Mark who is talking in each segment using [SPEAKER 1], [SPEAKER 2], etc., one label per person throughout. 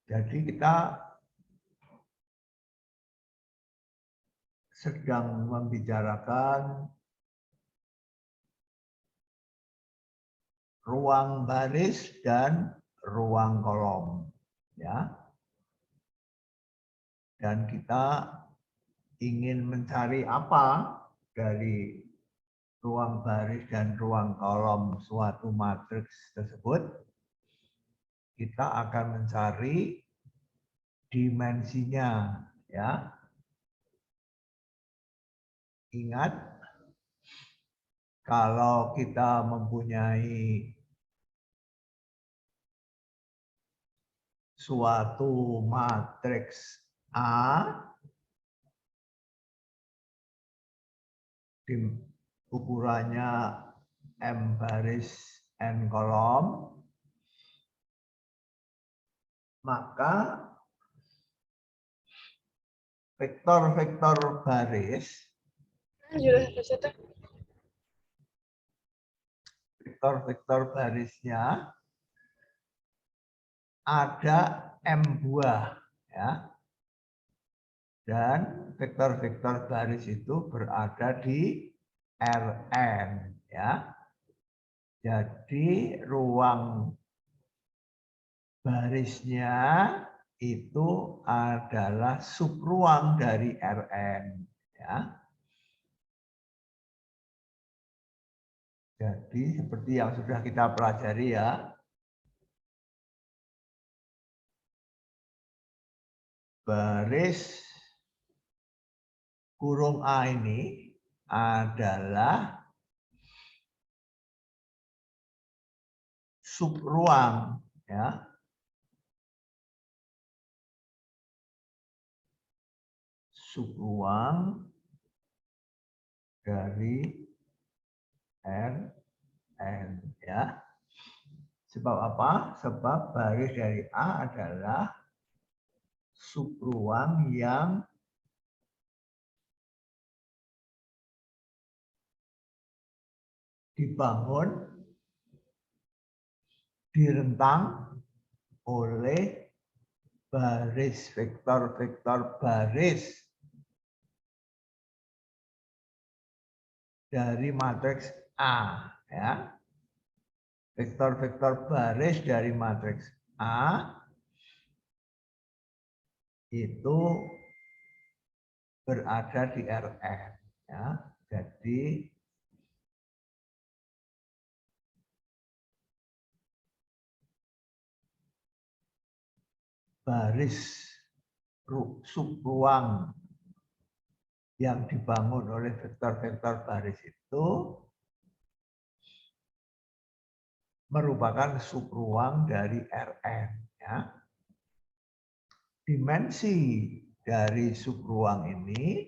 [SPEAKER 1] Jadi kita sedang membicarakan ruang baris dan ruang kolom, ya. Dan kita ingin mencari apa dari ruang baris dan ruang kolom suatu matriks tersebut. Kita akan mencari dimensinya, ya. Ingat, kalau kita mempunyai suatu matriks A ukurannya M baris N kolom, maka vektor-vektor baris barisnya ada M buah, ya. Dan vektor-vektor baris itu berada di Rn, ya. Jadi ruang barisnya itu adalah subruang dari Rn, ya. Jadi seperti yang sudah kita pelajari, ya. Baris kurung A ini adalah subruang, ya. Subruang dari Rn, ya. Sebab apa? Sebab baris dari A adalah subruang yang dibangun direntang oleh baris vektor-vektor baris dari matriks A, ya. Vektor-vektor baris dari matriks A itu berada di Rn, ya. Jadi baris subruang yang dibangun oleh vektor-vektor baris itu merupakan subruang dari Rn, ya. Dimensi dari subruang ini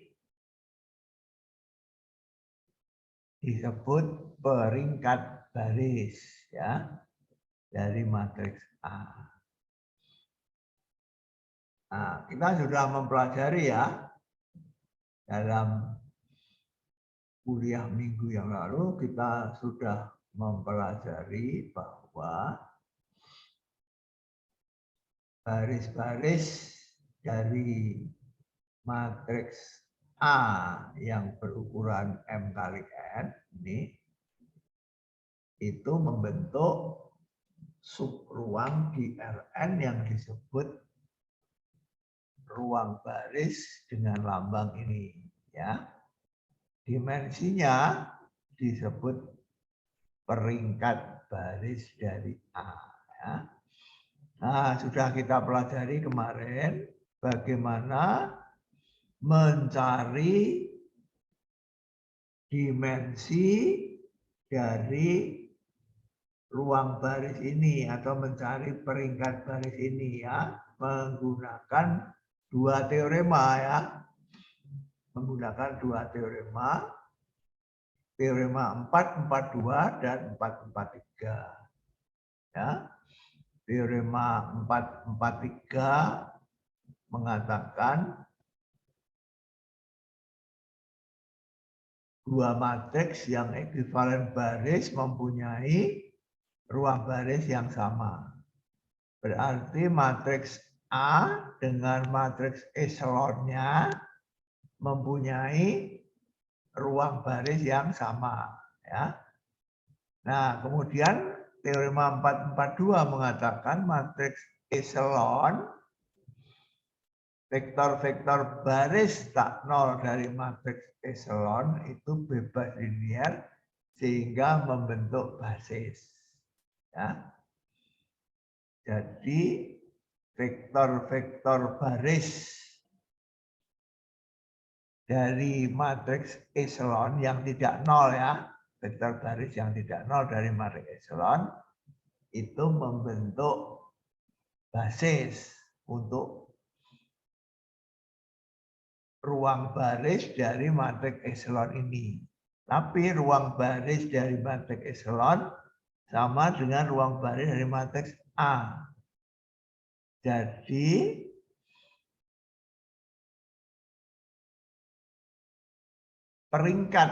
[SPEAKER 1] disebut peringkat baris, ya, dari matriks A. Nah, kita sudah mempelajari, ya, dalam kuliah minggu yang lalu kita sudah mempelajari bahwa baris-baris dari matriks A yang berukuran M kali N ini itu membentuk subruang di Rn yang disebut ruang baris dengan lambang ini, ya. Dimensinya disebut peringkat baris dari A, ya. Nah, sudah kita pelajari kemarin bagaimana mencari dimensi dari ruang baris ini atau mencari peringkat baris ini, ya, menggunakan dua teorema, ya. Menggunakan dua teorema, teorema 442 dan 443, ya. Teorema 443 mengatakan dua matriks yang ekuivalen baris mempunyai ruang baris yang sama. Berarti matriks A dengan matriks eselonnya mempunyai ruang baris yang sama, ya. Nah, kemudian teorema 442 mengatakan matriks eselon, vektor-vektor baris tak nol dari matriks eselon itu bebas linier sehingga membentuk basis. Ya. Jadi vektor-vektor baris dari matriks eselon yang tidak nol, ya, vektor baris yang tidak nol dari matriks eselon itu membentuk basis untuk ruang baris dari matriks eselon ini. Tapi ruang baris dari matriks eselon sama dengan ruang baris dari matriks A. Jadi peringkat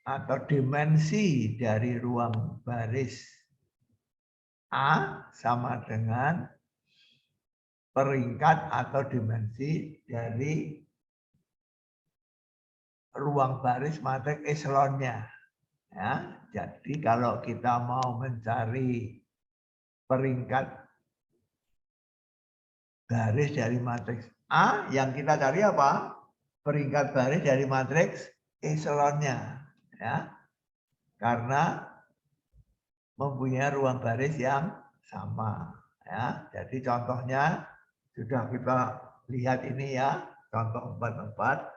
[SPEAKER 1] atau dimensi dari ruang baris A sama dengan peringkat atau dimensi dari ruang baris matriks eselonnya. Ya, jadi kalau kita mau mencari peringkat baris dari matriks A, yang kita cari apa? Peringkat baris dari matriks eselonnya, ya, karena mempunyai ruang baris yang sama, ya. Jadi contohnya sudah kita lihat ini, ya, contoh 44.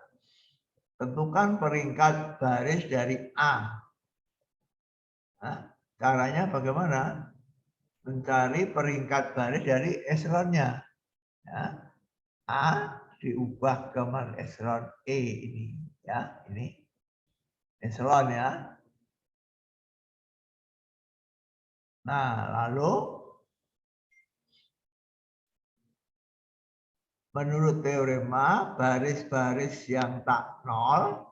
[SPEAKER 1] Tentukan peringkat baris dari A. Nah, caranya bagaimana? Mencari peringkat baris dari eselonnya. Ya. A diubah ke eselon E ini, ya, ini eselon, ya. Nah, lalu menurut teorema baris-baris yang tak nol,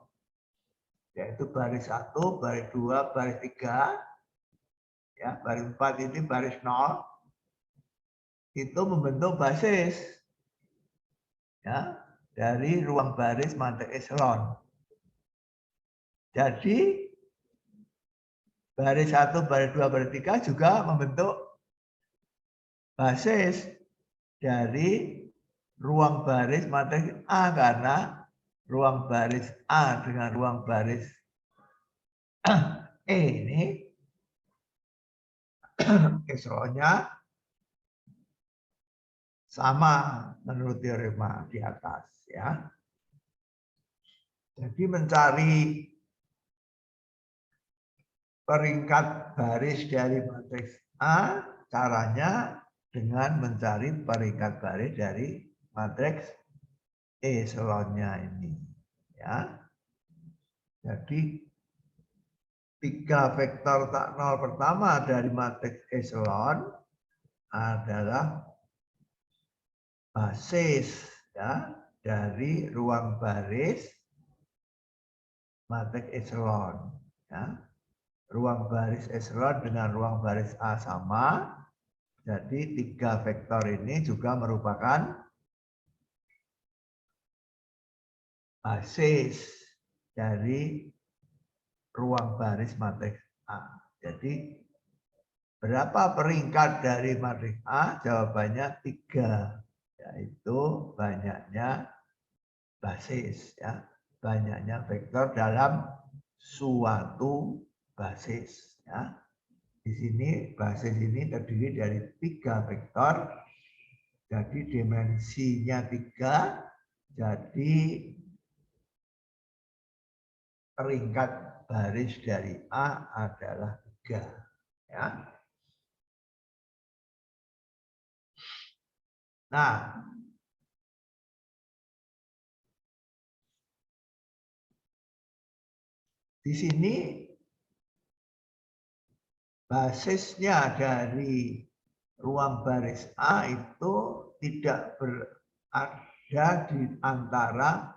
[SPEAKER 1] yaitu baris 1, baris 2, baris 3, ya, baris 4 ini baris nol, itu membentuk basis, ya, dari ruang baris matriks eselon. Jadi baris 1, baris 2, baris 3 juga membentuk basis dari ruang baris matriks A, karena ruang baris A dengan ruang baris E ini eselonnya sama menurut teorema di atas, ya. Jadi mencari peringkat baris dari matriks A caranya dengan mencari peringkat baris dari matriks eselonnya ini, ya. Jadi 3 vektor tak nol pertama dari matriks eselon adalah basis, ya, dari ruang baris matriks eselon, ya. Ruang baris eselon dengan ruang baris A sama, jadi 3 vektor ini juga merupakan basis dari ruang baris matriks A. Jadi berapa peringkat dari matriks A? Jawabannya 3, yaitu banyaknya basis, ya, banyaknya vektor dalam suatu basis, ya. Di sini basis ini terdiri dari 3 vektor, jadi dimensinya 3, jadi peringkat baris dari A adalah 3, ya. Nah, di sini basisnya dari ruang baris A itu tidak berada di antara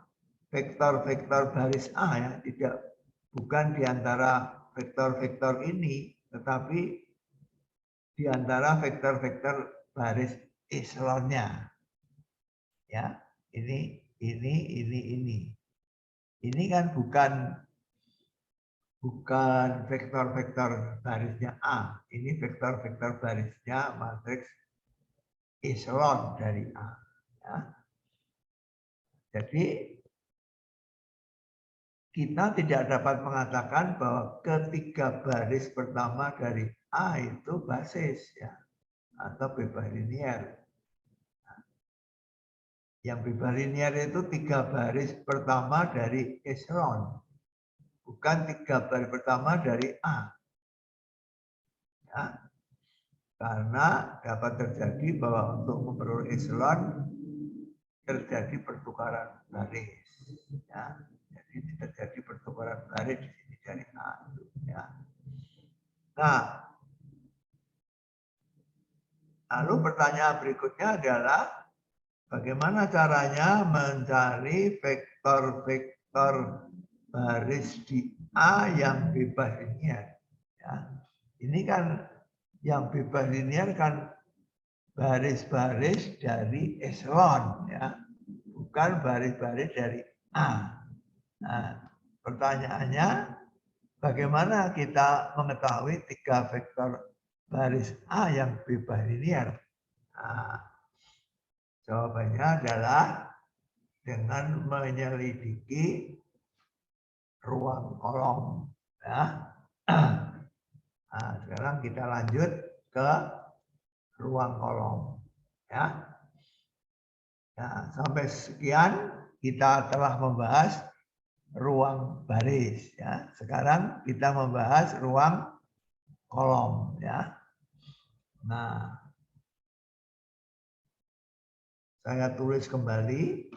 [SPEAKER 1] vektor-vektor baris A, ya, bukan di antara vektor-vektor ini, tetapi di antara vektor-vektor baris eselonnya. Ya, ini. Ini kan bukan vektor-vektor barisnya A. Ini vektor-vektor barisnya matriks echelon dari A. Ya. Jadi kita tidak dapat mengatakan bahwa ketiga baris pertama dari A itu basis ya, atau bebas linier. Yang bebas linier itu 3 baris pertama dari echelon, bukan 3 baris pertama dari A. Ya. Karena dapat terjadi bahwa untuk memperoleh echelon terjadi pertukaran baris. Ya. Jadi terjadi pertukaran baris di sini dari A. Ya. Nah, lalu pertanyaan berikutnya adalah bagaimana caranya mencari vektor-vektor baris di A yang bebas linier. Ya. Ini kan yang bebas linier kan baris-baris dari echelon, ya, bukan baris-baris dari A. Nah, pertanyaannya, bagaimana kita mengetahui 3 vektor baris A yang bebas linier? Nah, jawabannya adalah dengan menyelidiki ruang kolom. Ya. Nah, sekarang kita lanjut ke ruang kolom. Ya. Nah, sampai sekian kita telah membahas ruang baris. Ya. Sekarang kita membahas ruang kolom. Ya. Nah, saya tulis kembali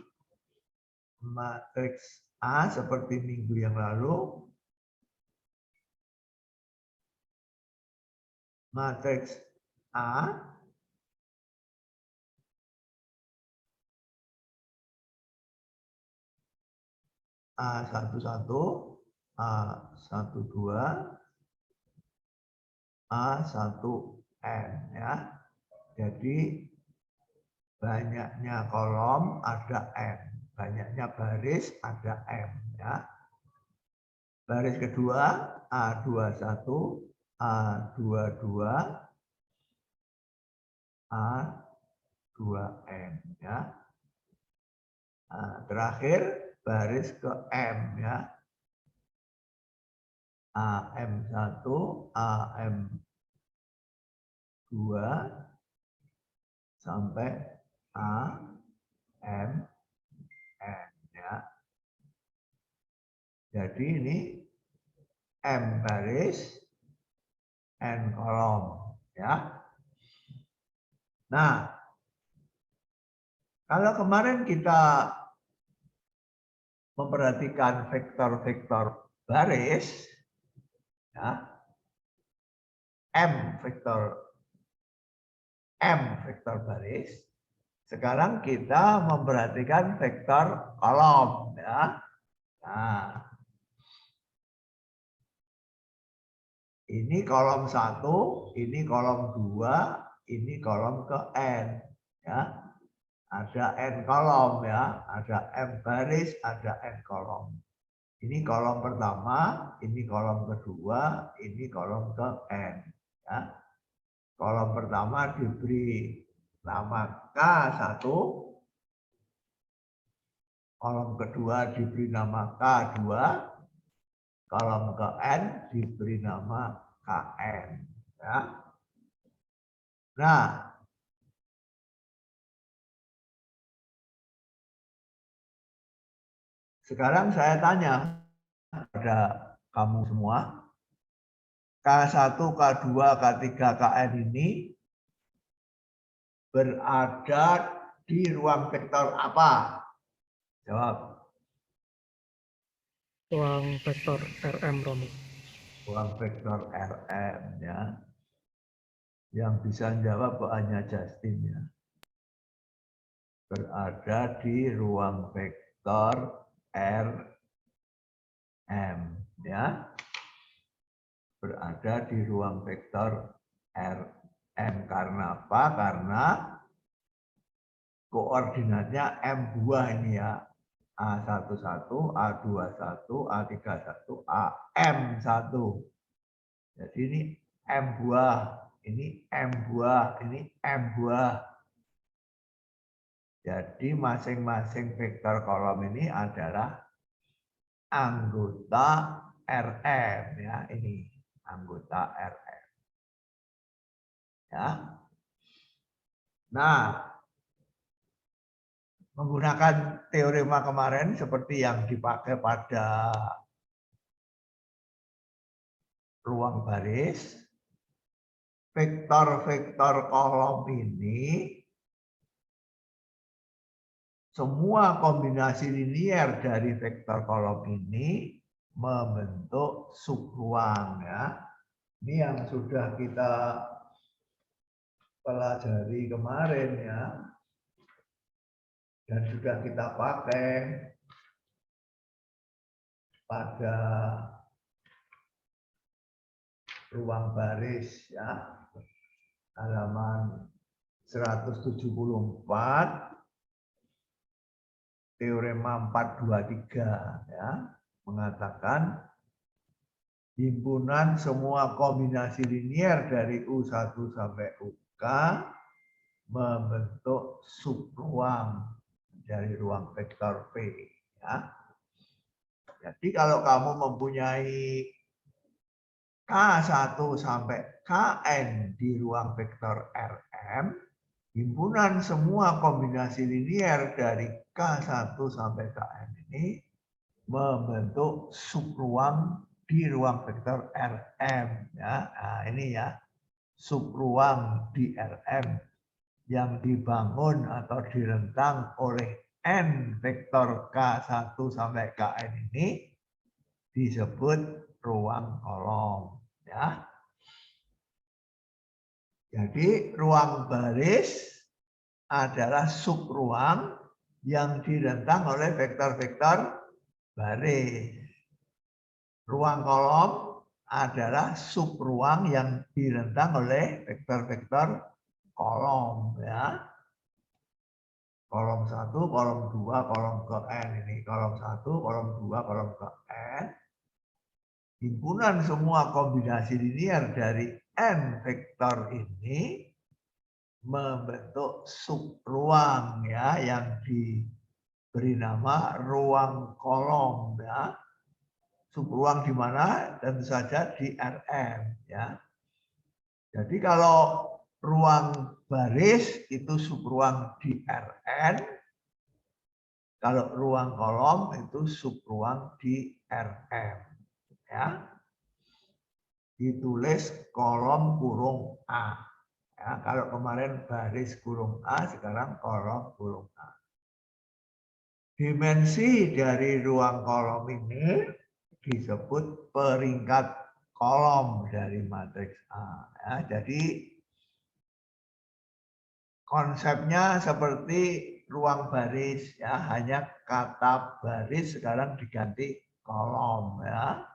[SPEAKER 1] matriks A seperti minggu yang lalu. Matriks A A11, A12, A1N ya. Jadi banyaknya kolom ada M, banyaknya baris ada M ya. Baris kedua A21, A22, A2M ya. Nah, terakhir baris ke M ya. AM1, AM2 sampai AMN ya. Jadi ini M baris, N kolom ya. Nah, kalau kemarin kita memperhatikan vektor-vektor baris, ya, M vektor baris. Sekarang kita memperhatikan vektor kolom, ya. Nah, ini kolom 1, ini kolom 2, ini kolom ke N, ya. Ada N kolom ya, ada M baris, ada N kolom. Ini kolom pertama, ini kolom kedua, ini kolom ke N. Ya. Kolom pertama diberi nama K1, kolom kedua diberi nama K2, kolom ke N diberi nama KN. Ya. Nah, sekarang saya tanya pada kamu semua, K1, K2, K3, KN ini berada di ruang vektor apa? Jawab.
[SPEAKER 2] Ruang vektor Rm, Romi.
[SPEAKER 1] Ruang vektor Rm ya. Yang bisa jawab hanya Justin ya. Berada di ruang vektor Rm ya. Berada di ruang vektor Rm karena apa? Karena koordinatnya M buah ini ya. A11, A21, A31, AM1. Jadi ini M buah, ini M buah, ini M buah. Jadi masing-masing vektor kolom ini adalah anggota Rm ya, ini anggota Rm. Ya. Nah, menggunakan teorema kemarin seperti yang dipakai pada ruang baris, vektor-vektor kolom ini semua kombinasi linier dari vektor kolom ini membentuk subruang ya. Ini yang sudah kita pelajari kemarin ya. Dan sudah kita pakai pada ruang baris ya. Halaman 174 teorema 423 ya, mengatakan himpunan semua kombinasi linier dari U1 sampai UK membentuk subruang dari ruang vektor P ya. Jadi kalau kamu mempunyai K1 sampai Kn di ruang vektor Rm, himpunan semua kombinasi linier dari K1 sampai Kn ini membentuk subruang di ruang vektor Rm ya. Nah, ini ya, subruang di Rm yang dibangun atau direntang oleh N vektor K1 sampai Kn ini disebut ruang kolom ya. Jadi ruang baris adalah subruang yang direntang oleh vektor-vektor baris. Ruang kolom adalah subruang yang direntang oleh vektor-vektor kolom ya. Kolom 1, kolom 2, kolom ke N ini. Kolom 1, kolom 2, kolom ke N. Himpunan semua kombinasi linier dari N vektor ini membentuk subruang ya, yang diberi nama ruang kolom ya. Subruang di mana? Tentu saja di Rm ya. Jadi kalau ruang baris itu subruang di Rn, kalau ruang kolom itu subruang di Rm ya. Ditulis kolom kurung A ya. Kalau kemarin baris kurung A, sekarang kolom kurung A. Dimensi dari ruang kolom ini disebut peringkat kolom dari matriks A ya. Jadi konsepnya seperti ruang baris ya, hanya kata baris sekarang diganti kolom ya.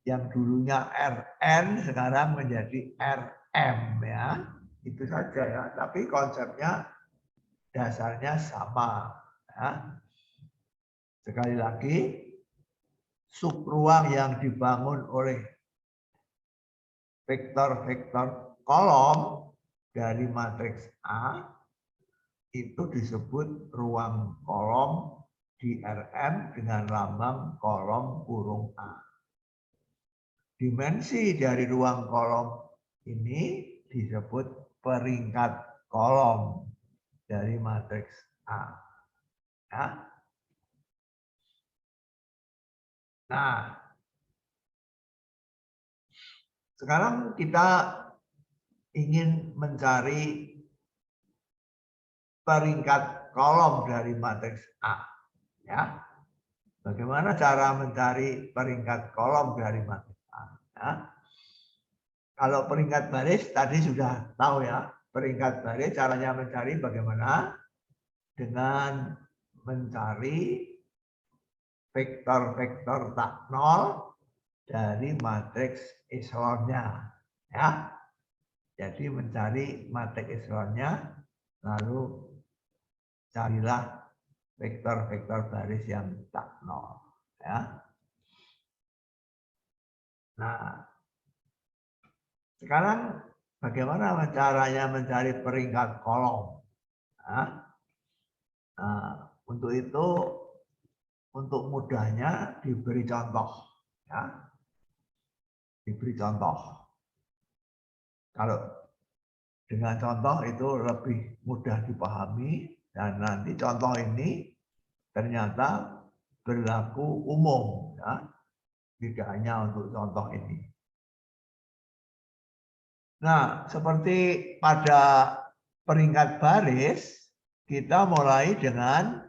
[SPEAKER 1] Yang dulunya Rn sekarang menjadi Rm ya. Itu saja ya, tapi konsepnya dasarnya sama ya. Sekali lagi, subruang yang dibangun oleh vektor-vektor kolom dari matriks A itu disebut ruang kolom di Rm dengan lambang kolom kurung A. Dimensi dari ruang kolom ini disebut peringkat kolom dari matriks A. Ya. Nah, sekarang kita ingin mencari peringkat kolom dari matriks A. Ya. Bagaimana cara mencari peringkat kolom dari matriks A? Ya. Kalau peringkat baris tadi sudah tahu ya. Peringkat baris caranya mencari bagaimana? Dengan mencari vektor-vektor tak nol dari matriks eselonnya. Ya. Jadi mencari matriks eselonnya, lalu carilah vektor-vektor baris yang tak nol. Ya. Nah, sekarang bagaimana caranya mencari peringkat kolom? Nah, untuk itu, untuk mudahnya diberi contoh. Ya. Diberi contoh. Kalau dengan contoh itu lebih mudah dipahami, dan nanti contoh ini ternyata berlaku umum, ya. Tidak hanya untuk contoh ini. Nah, seperti pada peringkat baris, kita mulai dengan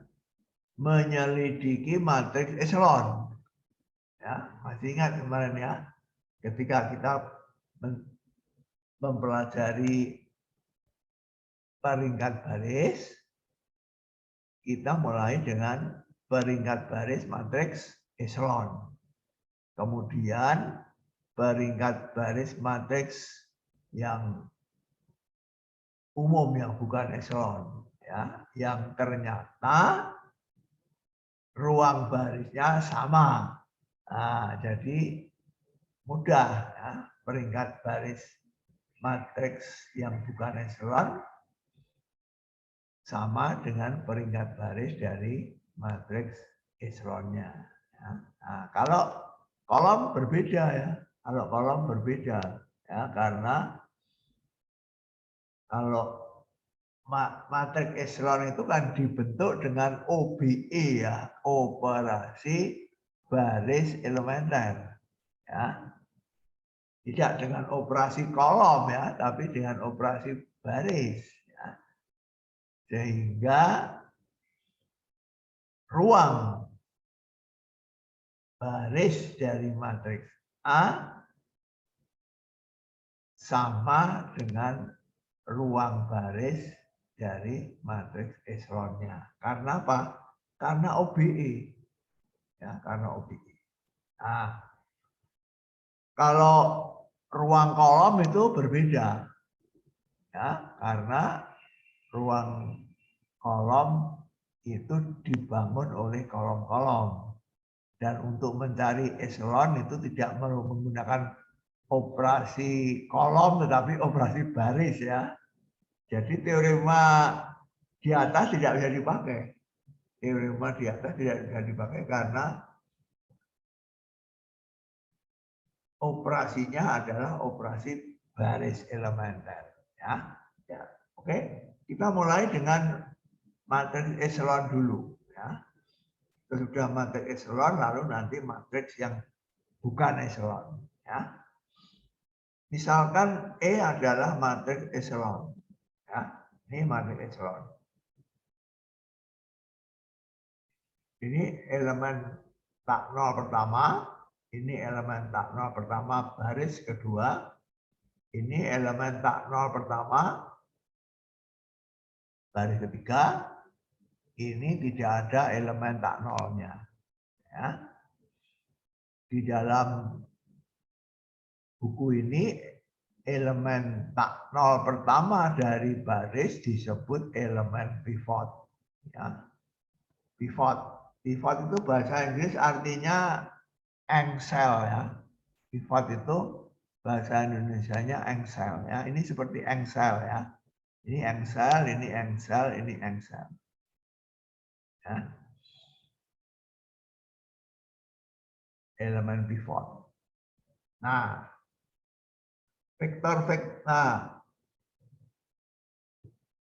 [SPEAKER 1] menyelidiki matriks echelon. Ya, masih ingat kemarin ya, ketika kita mempelajari peringkat baris, kita mulai dengan peringkat baris matriks echelon. Kemudian peringkat baris matriks yang umum yang bukan echelon, ya, yang ternyata ruang barisnya sama. Nah, jadi mudah ya, peringkat baris matriks yang bukan echelon sama dengan peringkat baris dari matriks echelonnya. Ya. Nah, kalau kolom berbeda ya, kalau kolom berbeda ya, karena kalau matriks echelon itu kan dibentuk dengan OBE ya, operasi baris elementer ya. Tidak dengan operasi kolom ya, tapi dengan operasi baris ya. Sehingga ruang baris dari matriks A sama dengan ruang baris dari matriks echelonnya. Karena apa? Karena OBE. Ya, karena OBE. Nah, kalau ruang kolom itu berbeda. Ya, karena ruang kolom itu dibangun oleh kolom-kolom. Dan untuk mencari echelon itu tidak menggunakan operasi kolom tetapi operasi baris ya. Jadi teorema di atas tidak bisa dipakai. Teorema di atas tidak bisa dipakai karena operasinya adalah operasi baris elementer. Ya, ya. Oke, kita mulai dengan matriks echelon dulu. Ya. Sudah matriks echelon, lalu nanti matriks yang bukan echelon. Ya. Misalkan E adalah matriks echelon. Ya. Ini matriks echelon. Ini elemen tak nol pertama, ini elemen tak nol pertama baris kedua, ini elemen tak nol pertama baris ketiga, ini tidak ada elemen tak nolnya. Ya. Di dalam buku ini elemen tak nol pertama dari baris disebut elemen pivot. Ya. Pivot. Pivot itu bahasa Inggris artinya engsel ya. Pivot itu bahasa Indonesianya engsel ya. Ini seperti engsel ya. Ini engsel, ini engsel, ini engsel. Ya. Elemen pivot. Nah, vektor-vektor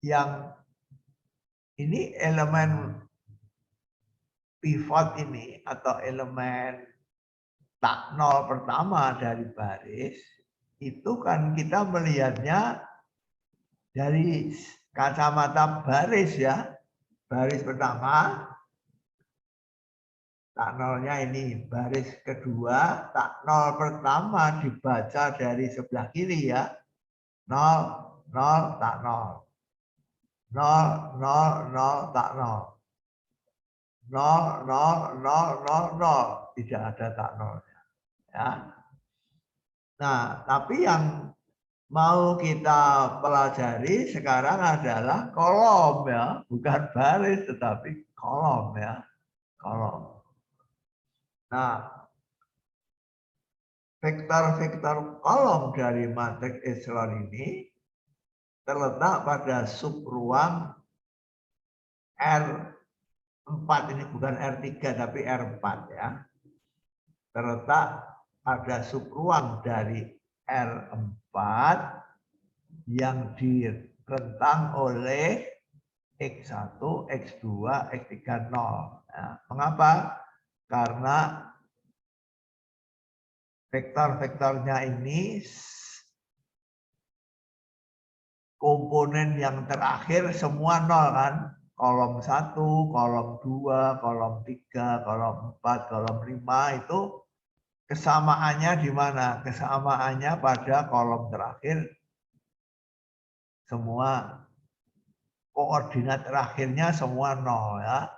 [SPEAKER 1] yang ini elemen pivot ini atau elemen tak nol pertama dari baris itu kan kita melihatnya dari kacamata baris ya. Baris pertama tak nolnya ini, baris kedua tak nol pertama dibaca dari sebelah kiri ya. 0 0 tak nol. 0 0 0 tak nol. 0 0 0 0 0 tidak ada tak nolnya. Ya. Nah, tapi yang mau kita pelajari sekarang adalah kolom ya, bukan baris tetapi kolom ya, kolom. Nah, vektor-vektor kolom dari matriks echelon ini terletak pada subruang R4, ini bukan R3 tapi R4 ya. Terletak pada subruang dari R4 yang direntang oleh X1, X2, X3, 0. Nah, mengapa? Karena vektor-vektornya ini komponen yang terakhir semua 0 kan? Kolom 1, kolom 2, kolom 3, kolom 4, kolom 5 itu kesamaannya di mana? Kesamaannya pada kolom terakhir semua koordinat terakhirnya semua 0 ya.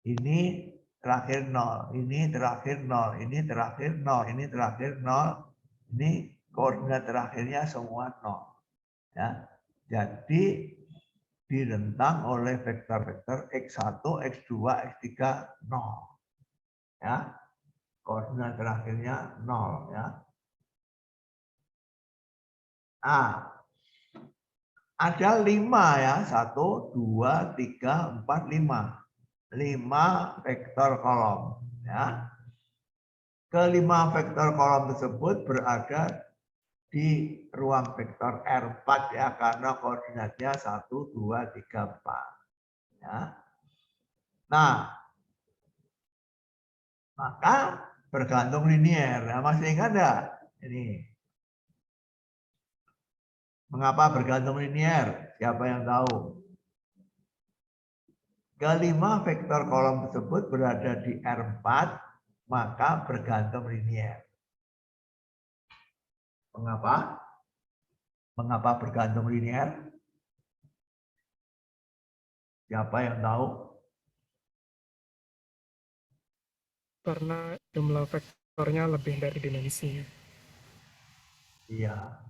[SPEAKER 1] Ini terakhir 0, ini terakhir 0, ini terakhir 0, ini terakhir 0, ini koordinat terakhirnya semua 0. Ya. Jadi direntang oleh vektor-vektor X1, X2, X3, 0. Ya. Koordinat terakhirnya 0 ya. Nah, ada 5 ya, 1, 2, 3, 4, 5. 5 vektor kolom ya. Kelima vektor kolom tersebut berada di ruang vektor R4 ya, karena koordinatnya 1, 2, 3, 4 ya. Nah, maka bergantung linier. Nah, masih ingat enggak? Ini. Mengapa bergantung linier? Siapa yang tahu? Kelima vektor kolom tersebut berada di R4, maka bergantung linier. Mengapa? Mengapa bergantung linier? Siapa yang tahu?
[SPEAKER 2] Karena jumlah vektornya lebih dari dimensinya.
[SPEAKER 1] Iya.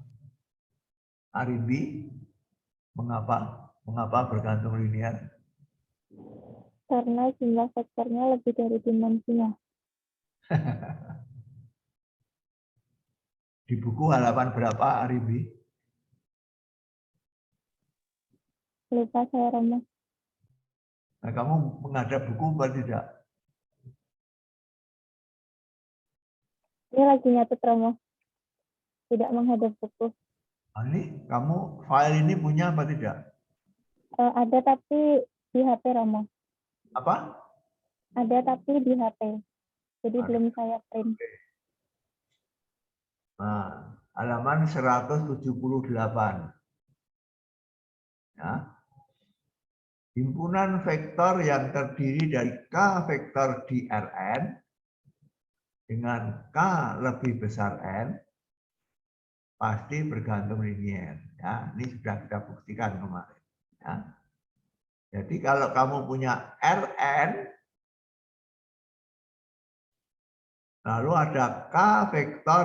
[SPEAKER 1] Aribi, mengapa? Mengapa bergantung linier?
[SPEAKER 3] Karena jumlah vektornya lebih dari dimensinya.
[SPEAKER 1] Di buku halaman berapa, Aribi?
[SPEAKER 3] Lupa saya, Romo.
[SPEAKER 1] Nah, kamu menghadap buku atau tidak?
[SPEAKER 3] Ini lagi nyatet, Romo. Tidak menghadap buku.
[SPEAKER 1] Nah, ini kamu file ini punya apa tidak?
[SPEAKER 3] Ada tapi di HP, Romo.
[SPEAKER 1] Apa?
[SPEAKER 3] Ada tapi di HP. Jadi
[SPEAKER 1] Ada.
[SPEAKER 3] belum saya print.
[SPEAKER 1] Nah, halaman 178. Ya. Himpunan vektor yang terdiri dari K vektor di Rn dengan K lebih besar N pasti bergantung linier. Ya, ini sudah kita buktikan kemarin. Ya. Jadi kalau kamu punya Rn, lalu ada K vektor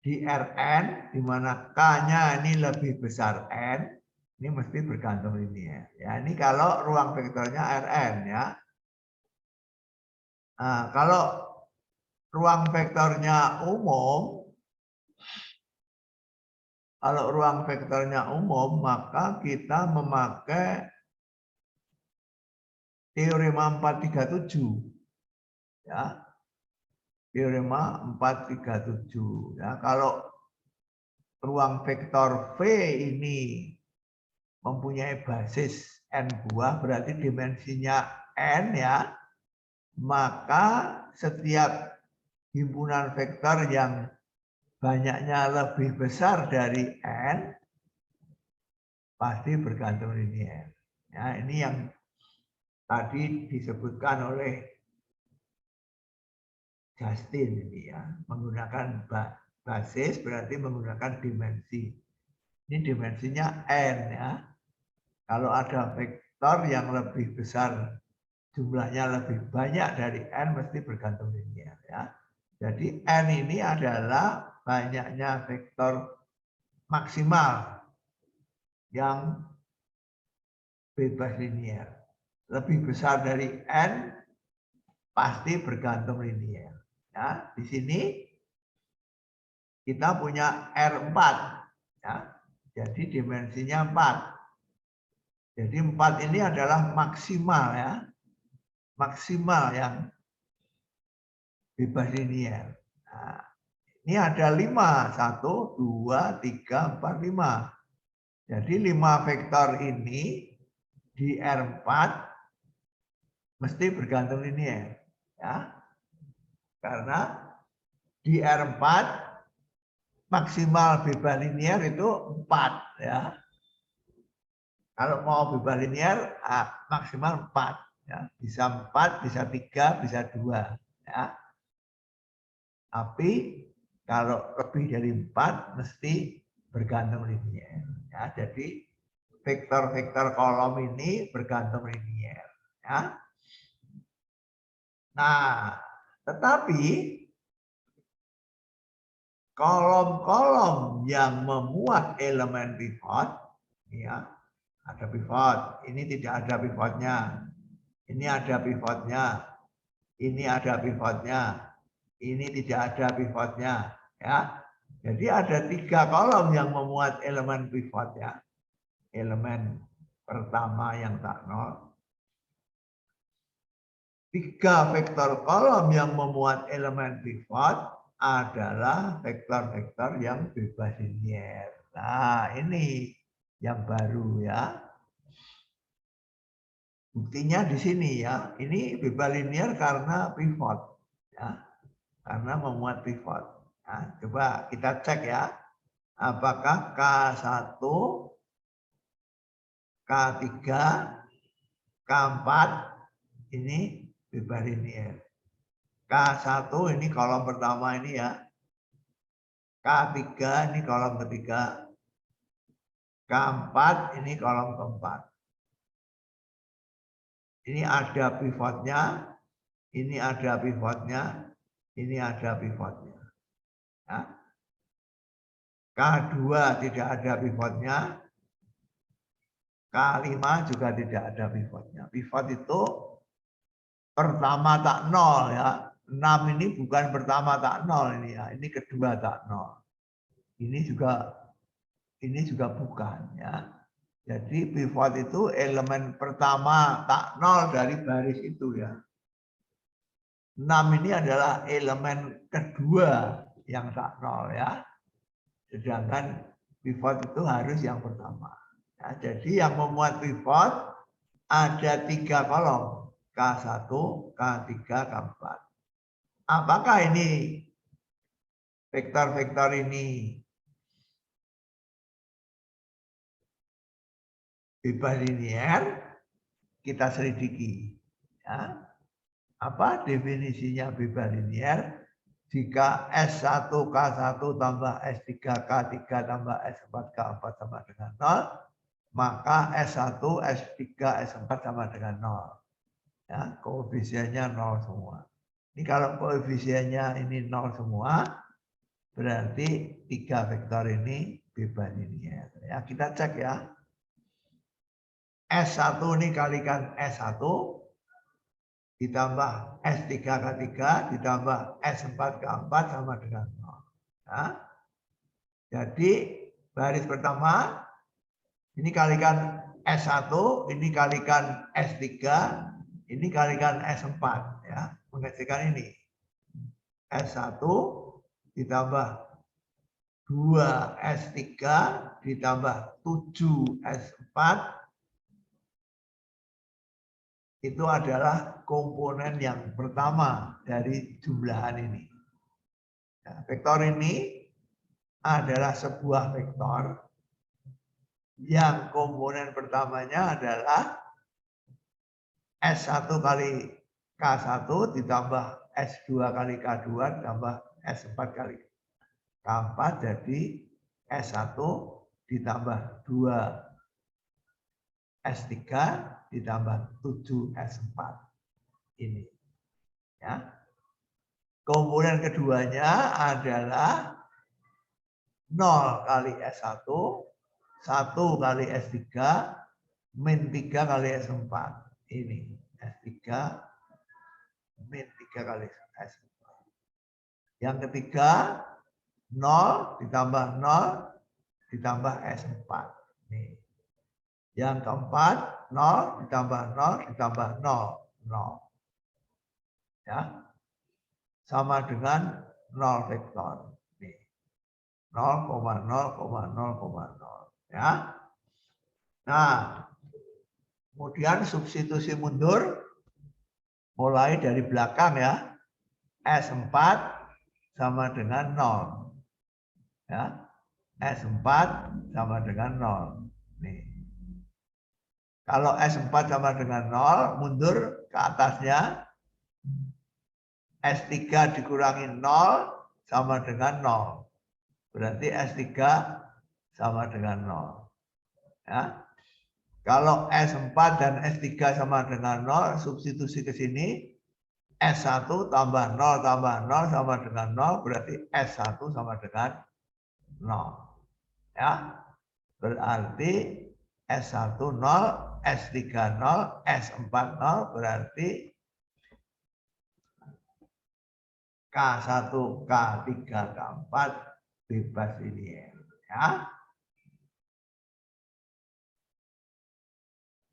[SPEAKER 1] di Rn, di mana K-nya ini lebih besar N, ini mesti bergantung linier. Ya, ini kalau ruang vektornya Rn ya. Nah, kalau ruang vektornya umum, maka kita memakai teorema 437. Ya. Teorema 437. Ya, kalau ruang vektor V ini mempunyai basis n buah, berarti dimensinya n ya, maka setiap himpunan vektor yang banyaknya lebih besar dari n pasti bergantung linier. Ya, ini yang tadi disebutkan oleh Justin ini ya, menggunakan basis berarti menggunakan dimensi. Ini dimensinya n ya. Kalau ada vektor yang lebih besar, jumlahnya lebih banyak dari n, mesti bergantung linier ya. Jadi n ini adalah banyaknya vektor maksimal yang bebas linier. Lebih besar dari N pasti bergantung linier. Ya, di sini kita punya R4. Ya, jadi dimensinya 4. Jadi 4 ini adalah maksimal ya. Maksimal yang bebas linier. Nah, ini ada 5. 1, 2, 3, 4, 5. Jadi 5 vektor ini di R4 mesti bergantung linier. Ya. Karena di R4 maksimal bebas linier itu 4. Ya. Kalau mau bebas linier maksimal 4. Ya. Bisa 4, bisa 3, bisa 2. Ya. Tapi kalau lebih dari 4 mesti bergantung linier. Ya, jadi vektor-vektor kolom ini bergantung linier. Ya. Nah, tetapi kolom-kolom yang memuat elemen pivot, ya, ada pivot. Ini tidak ada pivotnya. Ini ada pivotnya. Ini ada pivotnya. Ini tidak ada pivotnya. Ya. Jadi ada 3 kolom yang memuat elemen pivot ya. Elemen pertama yang tak nol. 3 vektor kolom yang memuat elemen pivot adalah vektor-vektor yang bebas linier. Nah, ini yang baru ya. Buktinya di sini ya. Ini bebas linier karena pivot ya. Karena memuat pivot. Nah, coba kita cek ya. Apakah K1, K3, K4 ini bebas linier. K1 ini kolom pertama ini ya. K3 ini kolom ketiga. K4 ini kolom keempat. Ini ada pivotnya. Ini ada pivotnya. Ini ada pivotnya. Ya. K2 tidak ada pivotnya. K5 juga tidak ada pivotnya. Pivot itu pertama tak nol ya. 6 ini bukan pertama tak nol ini ya. Ini kedua tak nol. Ini juga bukan ya. Jadi pivot itu elemen pertama tak nol dari baris itu ya. 6 ini adalah elemen kedua yang tak nol ya. Sedangkan pivot itu harus yang pertama. Ya, jadi yang memuat pivot ada 3 kolom. K1, K3, K4. Apakah ini vektor-vektor ini bebas linier? Kita selidiki. Ya. Apa definisinya bebas linier? Jika S1 K1 tambah S3 K3 tambah S4 K4 sama dengan 0, maka S1 S3 S4 sama dengan 0. Ya, koefisiennya 0 semua. Ini kalau koefisiennya ini 0 semua, berarti 3 vektor ini bebas linier. Ya, kita cek ya. S1 ini kalikan S1 ditambah S3 K3 ditambah S4 K4 sama dengan 0. Ya. Jadi baris pertama ini kalikan S1, ini kalikan S3, ini kalikan S4 ya. Menghasilkan ini. S1 ditambah 2 S3 ditambah 7 S4 itu adalah komponen yang pertama dari jumlahan ini. Nah, vektor ini adalah sebuah vektor yang komponen pertamanya adalah S1 kali K1 ditambah S2 kali K2 ditambah S4 kali K4 jadi S1 ditambah 2 S3 ditambah 7 S4 ini ya. Komponen keduanya adalah 0 kali S1, 1 kali S3, min 3 kali S4. Ini S3 min 3 kali S4. Yang ketiga 0 ditambah 0 ditambah S4. Nih. Yang keempat 0 ditambah 0 ditambah 0. 0. Ya. Sama dengan 0 vektor. Nih. 0,0,0,0. Ya. Nah, kemudian substitusi mundur mulai dari belakang ya. S4 sama dengan 0. Ya. S4 sama dengan 0. Nih. Kalau S4 sama dengan 0, mundur ke atasnya. S3 dikurangi 0 sama dengan 0. Berarti S3 sama dengan 0. Ya. Kalau S4 dan S3 sama dengan 0, substitusi ke sini, S1 tambah 0 tambah 0 sama dengan 0, berarti S1 sama dengan 0. Ya. Berarti S1 0, S3 0, S4 0, berarti K1, K3, K4 bebas linier. Ya.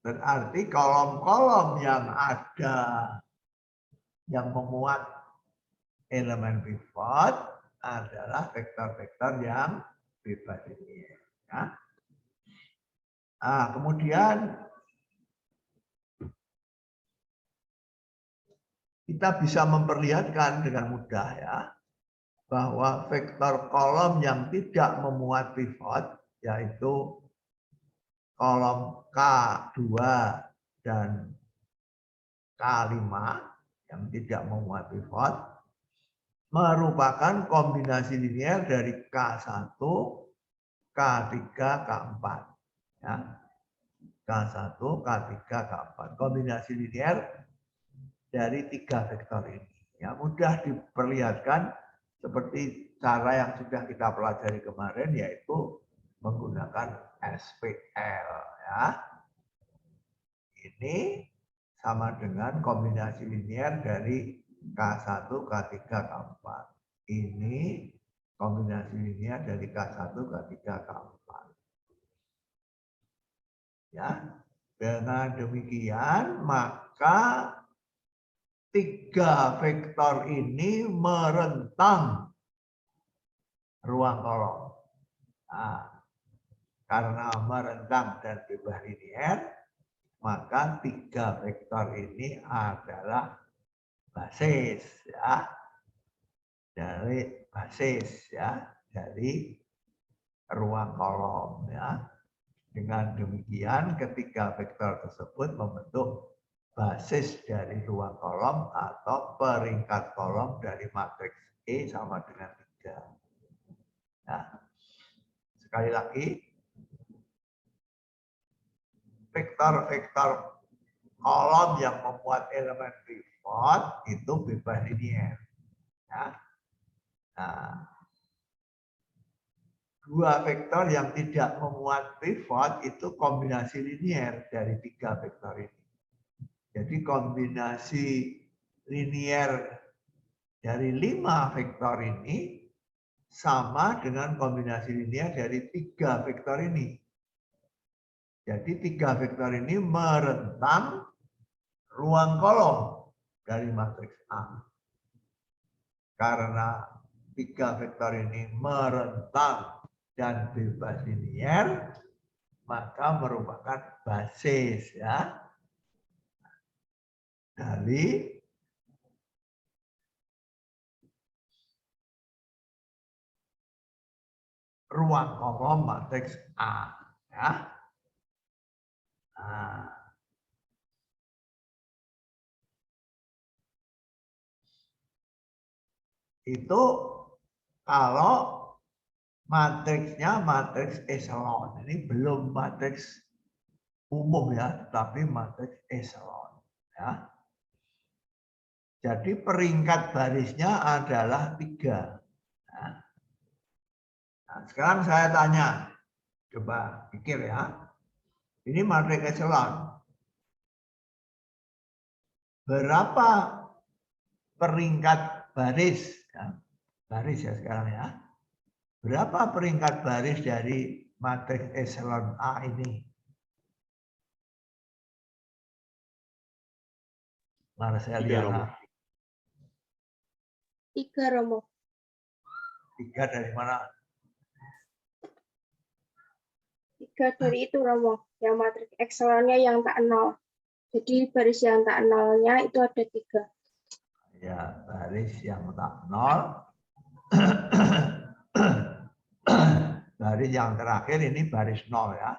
[SPEAKER 1] Berarti kolom-kolom yang ada yang memuat elemen pivot adalah vektor-vektor yang bebas linier. Ya. Nah, kemudian kita bisa memperlihatkan dengan mudah ya bahwa vektor kolom yang tidak memuat pivot yaitu kolom K2 dan K5 yang tidak memuat pivot merupakan kombinasi linier dari K1, K3, K4. Ya. K1, K3, K4. Kombinasi linier dari 3 vektor ini. Ya, mudah diperlihatkan seperti cara yang sudah kita pelajari kemarin yaitu menggunakan SPL. Ya. Ini sama dengan kombinasi linier dari K1, K3, K4. Ini kombinasi linier dari K1, K3, K4. Ya, dengan demikian maka 3 vektor ini merentang ruang kolom. Nah, karena merentang dan bebas linier, maka 3 vektor ini adalah basis ya. Dari basis ya, dari ruang kolom ya. Dengan demikian ketiga vektor tersebut membentuk basis dari ruang kolom atau peringkat kolom dari matriks E sama dengan 3. Nah, sekali lagi, vektor-vektor kolom yang memuat elemen pivot itu bebas linier. Ya. Nah, 2 vektor yang tidak memuat pivot itu kombinasi linier dari 3 vektor ini. Jadi kombinasi linier dari 5 vektor ini sama dengan kombinasi linier dari 3 vektor ini. Jadi 3 vektor ini merentang ruang kolom dari matriks A. Karena 3 vektor ini merentang dan bebas linier, maka merupakan basis ya dari ruang kolom matriks A. Ya. Nah, itu kalau matriksnya matriks eselon. Ini belum matriks umum ya, tapi matriks eselon. Ya. Jadi peringkat barisnya adalah 3. Nah, sekarang saya tanya, coba pikir ya. Ini matriks echelon. Berapa peringkat baris? Ya, baris ya sekarang ya. Berapa peringkat baris dari matriks echelon A ini? Marceliana.
[SPEAKER 4] 3, Romo.
[SPEAKER 1] 3 dari mana?
[SPEAKER 4] 3 dari itu, Romo. Yang matriks echelonnya yang tak nol. Jadi baris yang tak nolnya itu ada 3.
[SPEAKER 1] Ya, baris yang tak nol. Baris yang terakhir ini baris nol ya.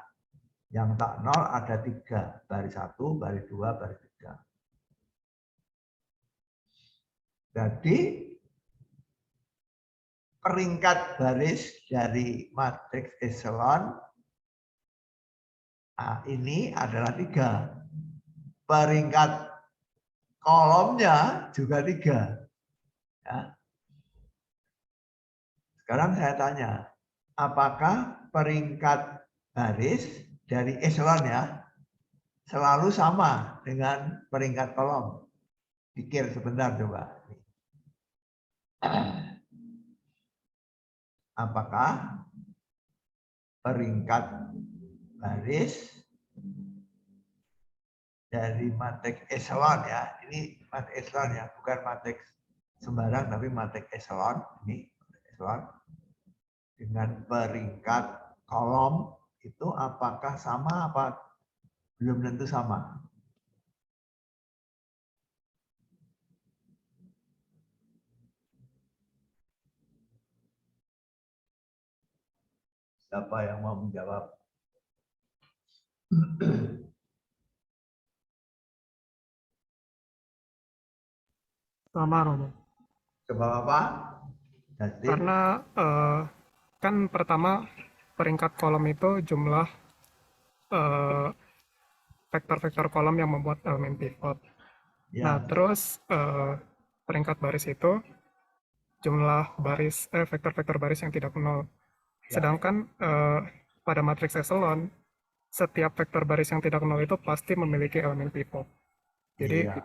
[SPEAKER 1] Yang tak nol ada 3. Baris 1, baris 2, baris 3. Jadi peringkat baris dari matriks echelon A ini adalah 3. Peringkat kolomnya juga 3. Ya. Sekarang saya tanya, apakah peringkat baris dari echelon ya selalu sama dengan peringkat kolom? Pikir sebentar coba. Apakah peringkat baris dari matriks echelon ya, ini matriks echelon ya, bukan matriks sembarang tapi matriks echelon, ini matriks echelon dengan peringkat kolom itu apakah sama apa belum tentu sama? Siapa yang mau menjawab?
[SPEAKER 2] Sama, Romo.
[SPEAKER 1] Sebab apa? Jadi,
[SPEAKER 2] Karena kan pertama peringkat kolom itu jumlah eh, vektor-vektor kolom yang membuat elemen pivot. Nah,
[SPEAKER 1] ya,
[SPEAKER 2] terus peringkat baris itu jumlah baris vektor-vektor baris yang tidak nol.
[SPEAKER 1] ya,
[SPEAKER 2] Sedangkan pada matriks echelon, setiap vektor baris yang tidak nol itu pasti memiliki elemen pivot. Jadi
[SPEAKER 1] iya,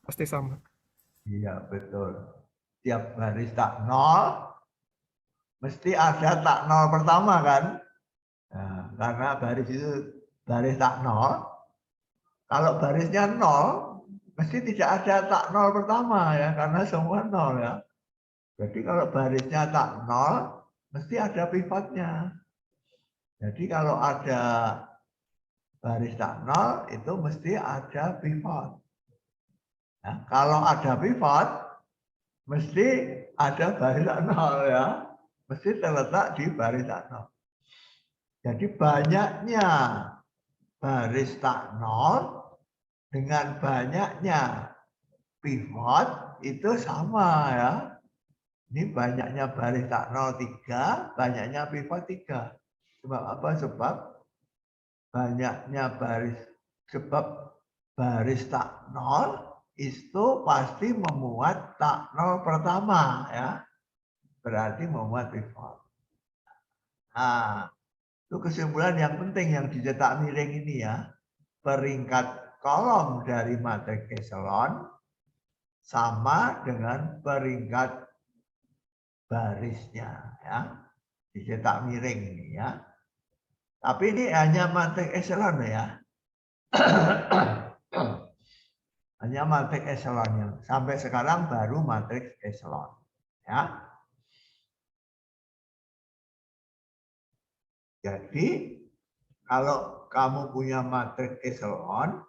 [SPEAKER 2] pasti sama.
[SPEAKER 1] iya betul. Tiap baris tak nol, mesti ada tak nol pertama kan? Nah, karena baris itu baris tak nol. Kalau barisnya nol, mesti tidak ada tak nol pertama ya, karena semua nol ya. Jadi kalau barisnya tak nol, mesti ada pivotnya. Jadi kalau ada baris tak nol, itu mesti ada pivot. Nah, kalau ada pivot, mesti ada baris tak nol ya. Mesti terletak di baris tak nol. Jadi banyaknya baris tak nol dengan banyaknya pivot itu sama ya. Ini banyaknya baris tak nol 3, banyaknya pivot 3. Sebab apa? Sebab banyaknya baris tak nol itu pasti memuat tak nol pertama ya. Berarti memuat pivot. Nah, itu kesimpulan yang penting yang dicetak miring ini ya. Peringkat kolom dari matriks echelon sama dengan peringkat barisnya ya. Dicetak miring ini ya. Tapi ini hanya matriks echelon ya. Hanya matriks echelon yang sampai sekarang baru matriks echelon ya. Jadi kalau kamu punya matriks echelon,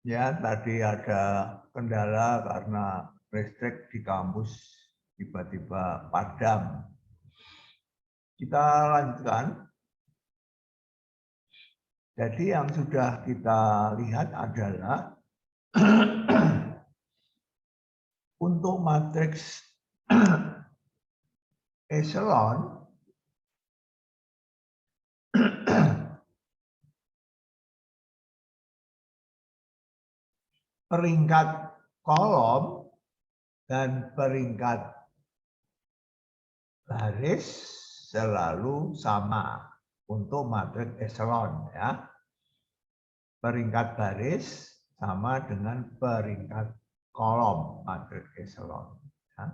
[SPEAKER 1] Ya, tadi ada kendala karena listrik di kampus tiba-tiba padam. Kita lanjutkan. Jadi yang sudah kita lihat adalah untuk matriks echelon peringkat kolom dan peringkat baris selalu sama untuk matriks echelon ya. Peringkat baris sama dengan peringkat kolom matriks echelon ya.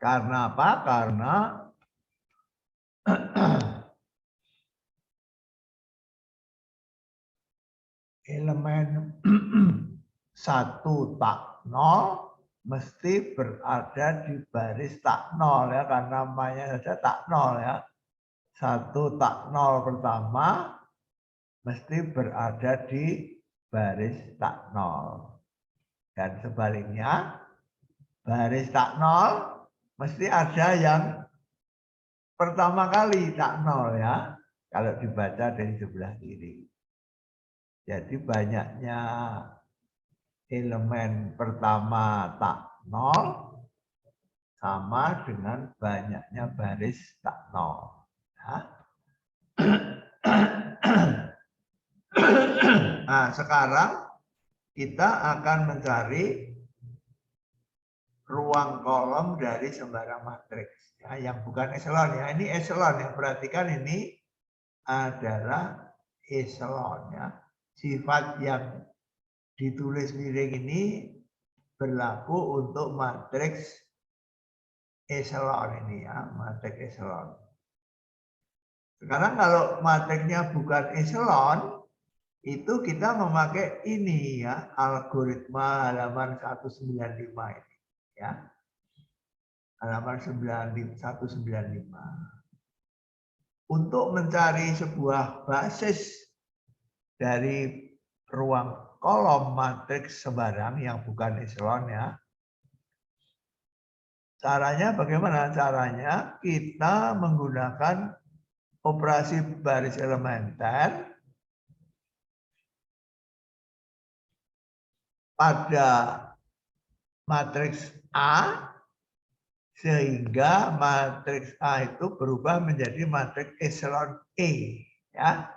[SPEAKER 1] Karena apa? Karena elemen 1 tak 0 mesti berada di baris tak 0 ya, karena namanya saja tak 0 ya. 1 tak 0 pertama mesti berada di baris tak 0. Dan sebaliknya baris tak 0 mesti ada yang pertama kali tak 0 ya, kalau dibaca dari sebelah kiri. Jadi banyaknya elemen pertama tak 0 sama dengan banyaknya baris tak 0. Ya. Nah, sekarang kita akan mencari ruang kolom dari sembarang matriks ya, yang bukan echelon ya. Ini echelon ya, perhatikan ini adalah echelon ya. Sifat yang ditulis miring ini berlaku untuk matriks echelon ini ya, matriks echelon. Sekarang kalau matriksnya bukan echelon, itu kita memakai ini ya, algoritma halaman 195 ini ya. Halaman 195. Untuk mencari sebuah basis dari ruang kolom matriks sembarang yang bukan echelon ya. Caranya bagaimana? Caranya kita menggunakan operasi baris elementer pada matriks A sehingga matriks A itu berubah menjadi matriks echelon E ya.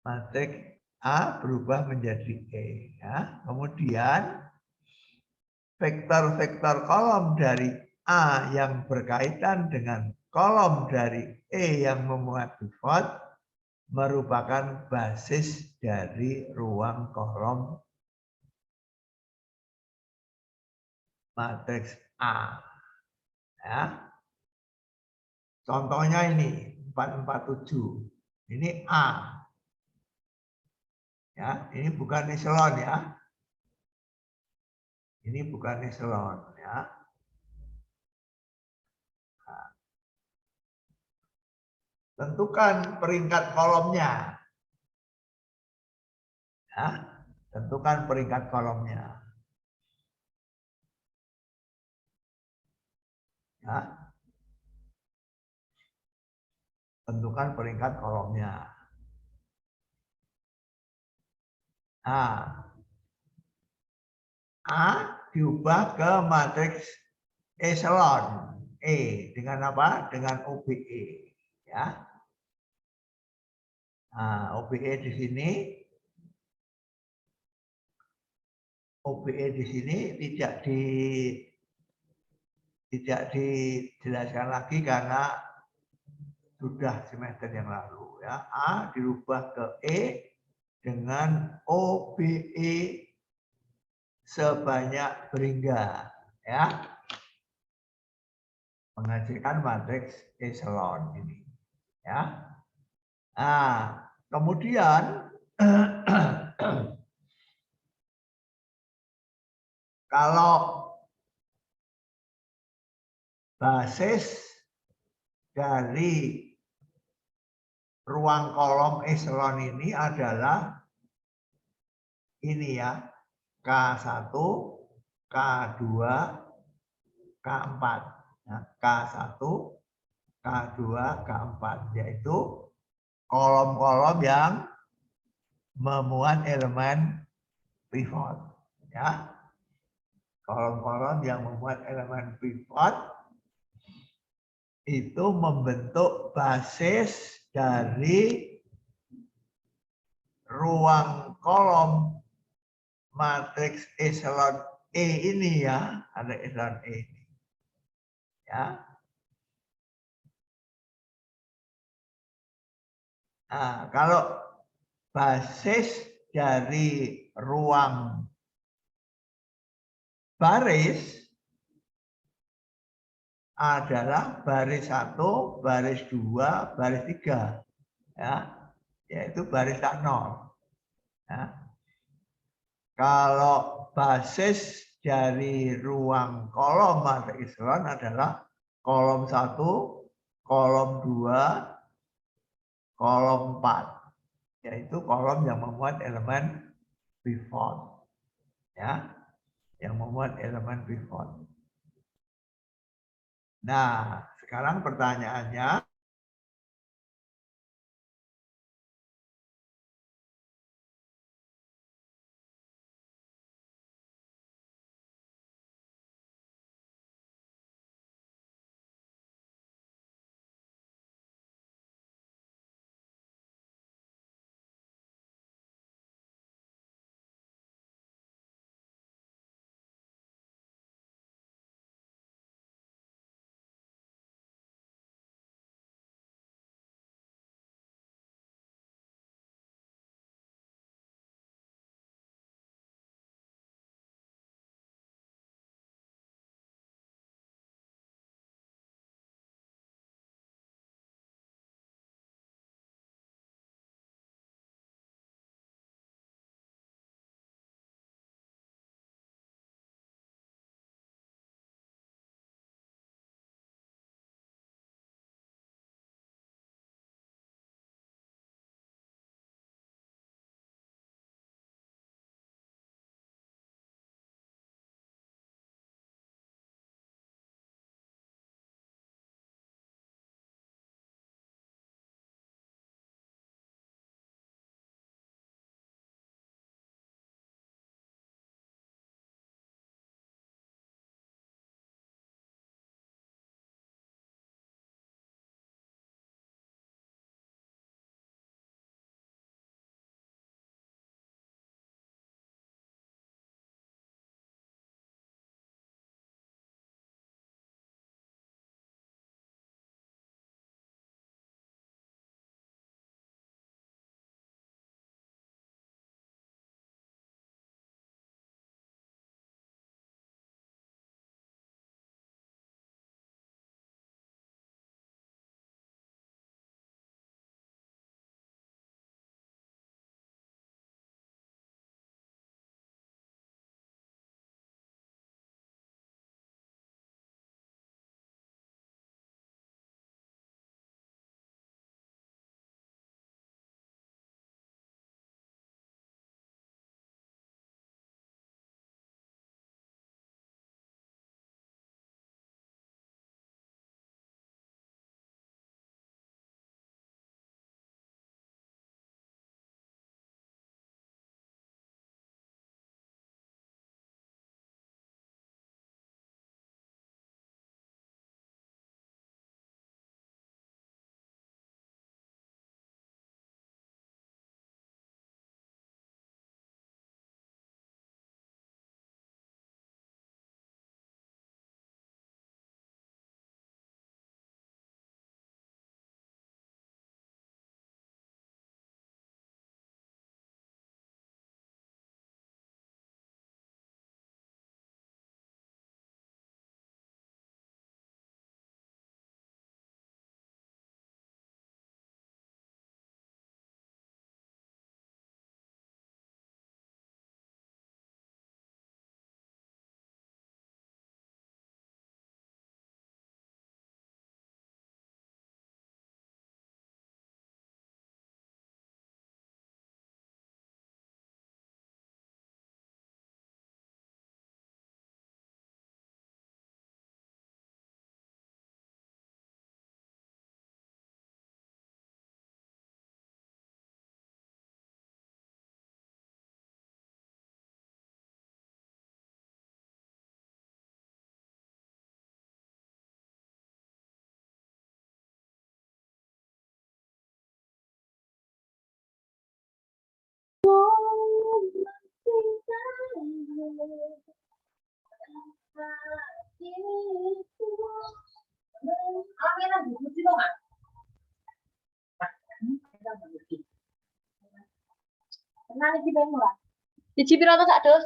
[SPEAKER 1] Matriks A berubah menjadi E ya. Kemudian vektor-vektor kolom dari A yang berkaitan dengan kolom dari E yang memuat pivot merupakan basis dari ruang kolom matriks A. Ya. Contohnya ini 447. Ini A. Ya, ini bukan echelon ya. Ini bukan echelon ya. Nah, tentukan peringkat kolomnya. Ya, tentukan peringkat kolomnya. Ya. Tentukan peringkat kolomnya. Nah, A diubah ke matriks echelon E dengan apa? Dengan OBE ya. Nah, OBE di sini tidak dijelaskan lagi karena sudah semester yang lalu ya. A dirubah ke E dengan OBE sebanyak berhingga ya, menghasilkan matriks echelon ini ya. Nah, kemudian kalau basis dari ruang kolom eselon ini adalah ini ya, K1, K2, K4. Nah, K1, K2, K4, yaitu kolom-kolom yang memuat elemen pivot. Ya, kolom-kolom yang memuat elemen pivot itu membentuk basis dari ruang kolom matriks eselon E ini ya, ada eselon E ini. Ya. Nah, kalau basis dari ruang baris adalah baris 1, baris 2, baris 3. Ya, yaitu baris tak nol. Ya. Kalau basis dari ruang kolom matriks eselon adalah kolom 1, kolom 2, kolom 4. Yaitu kolom yang memuat elemen pivot. Ya, yang memuat elemen pivot. Nah, sekarang pertanyaannya,
[SPEAKER 5] Siji pira to sak dos?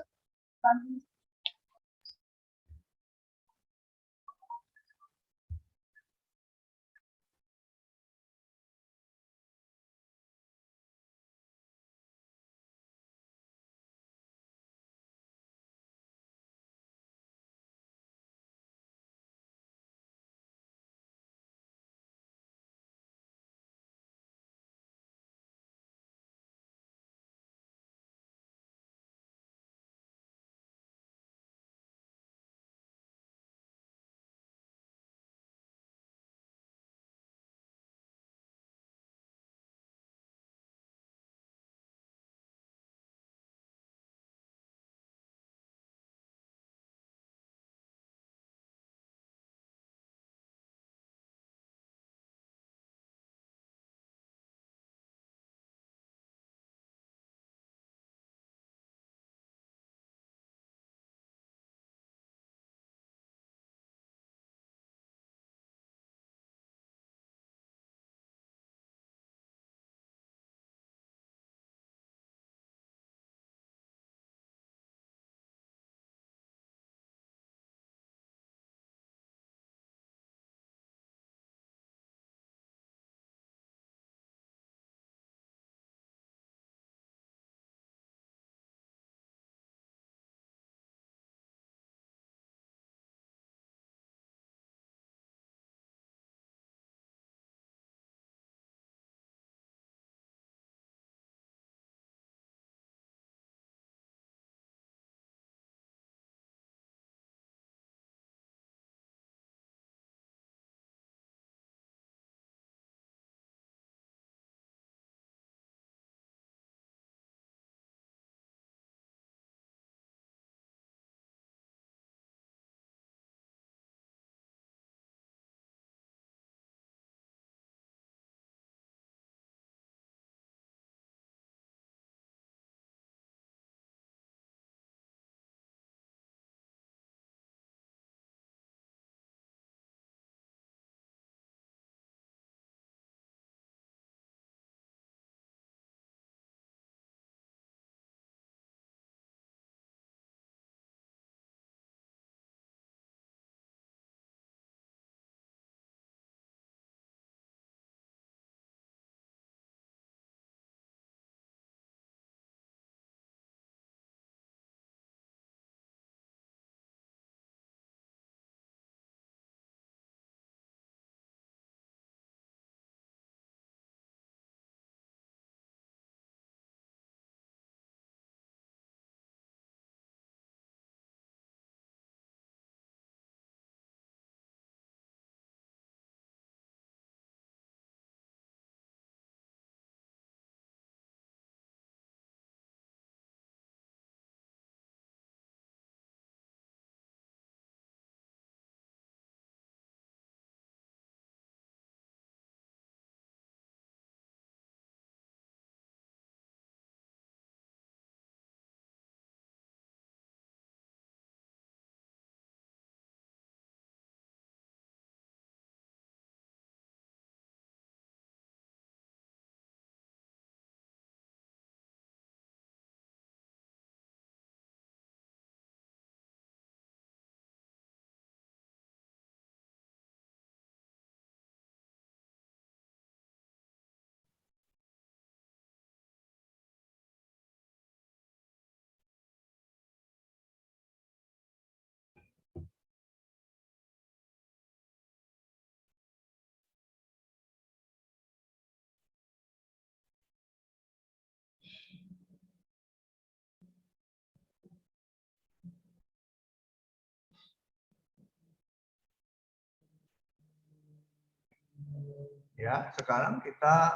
[SPEAKER 1] Ya, sekarang kita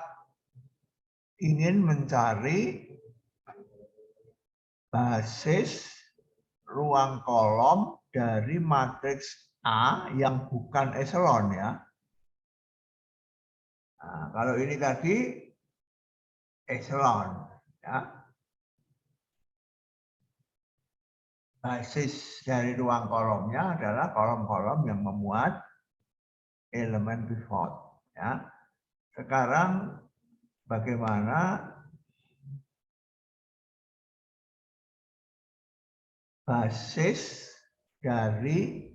[SPEAKER 1] ingin mencari basis ruang kolom dari matriks A yang bukan eselon ya. Nah, kalau ini tadi eselon ya. basis dari ruang kolomnya adalah kolom-kolom yang memuat elemen pivot. Ya. Sekarang bagaimana basis dari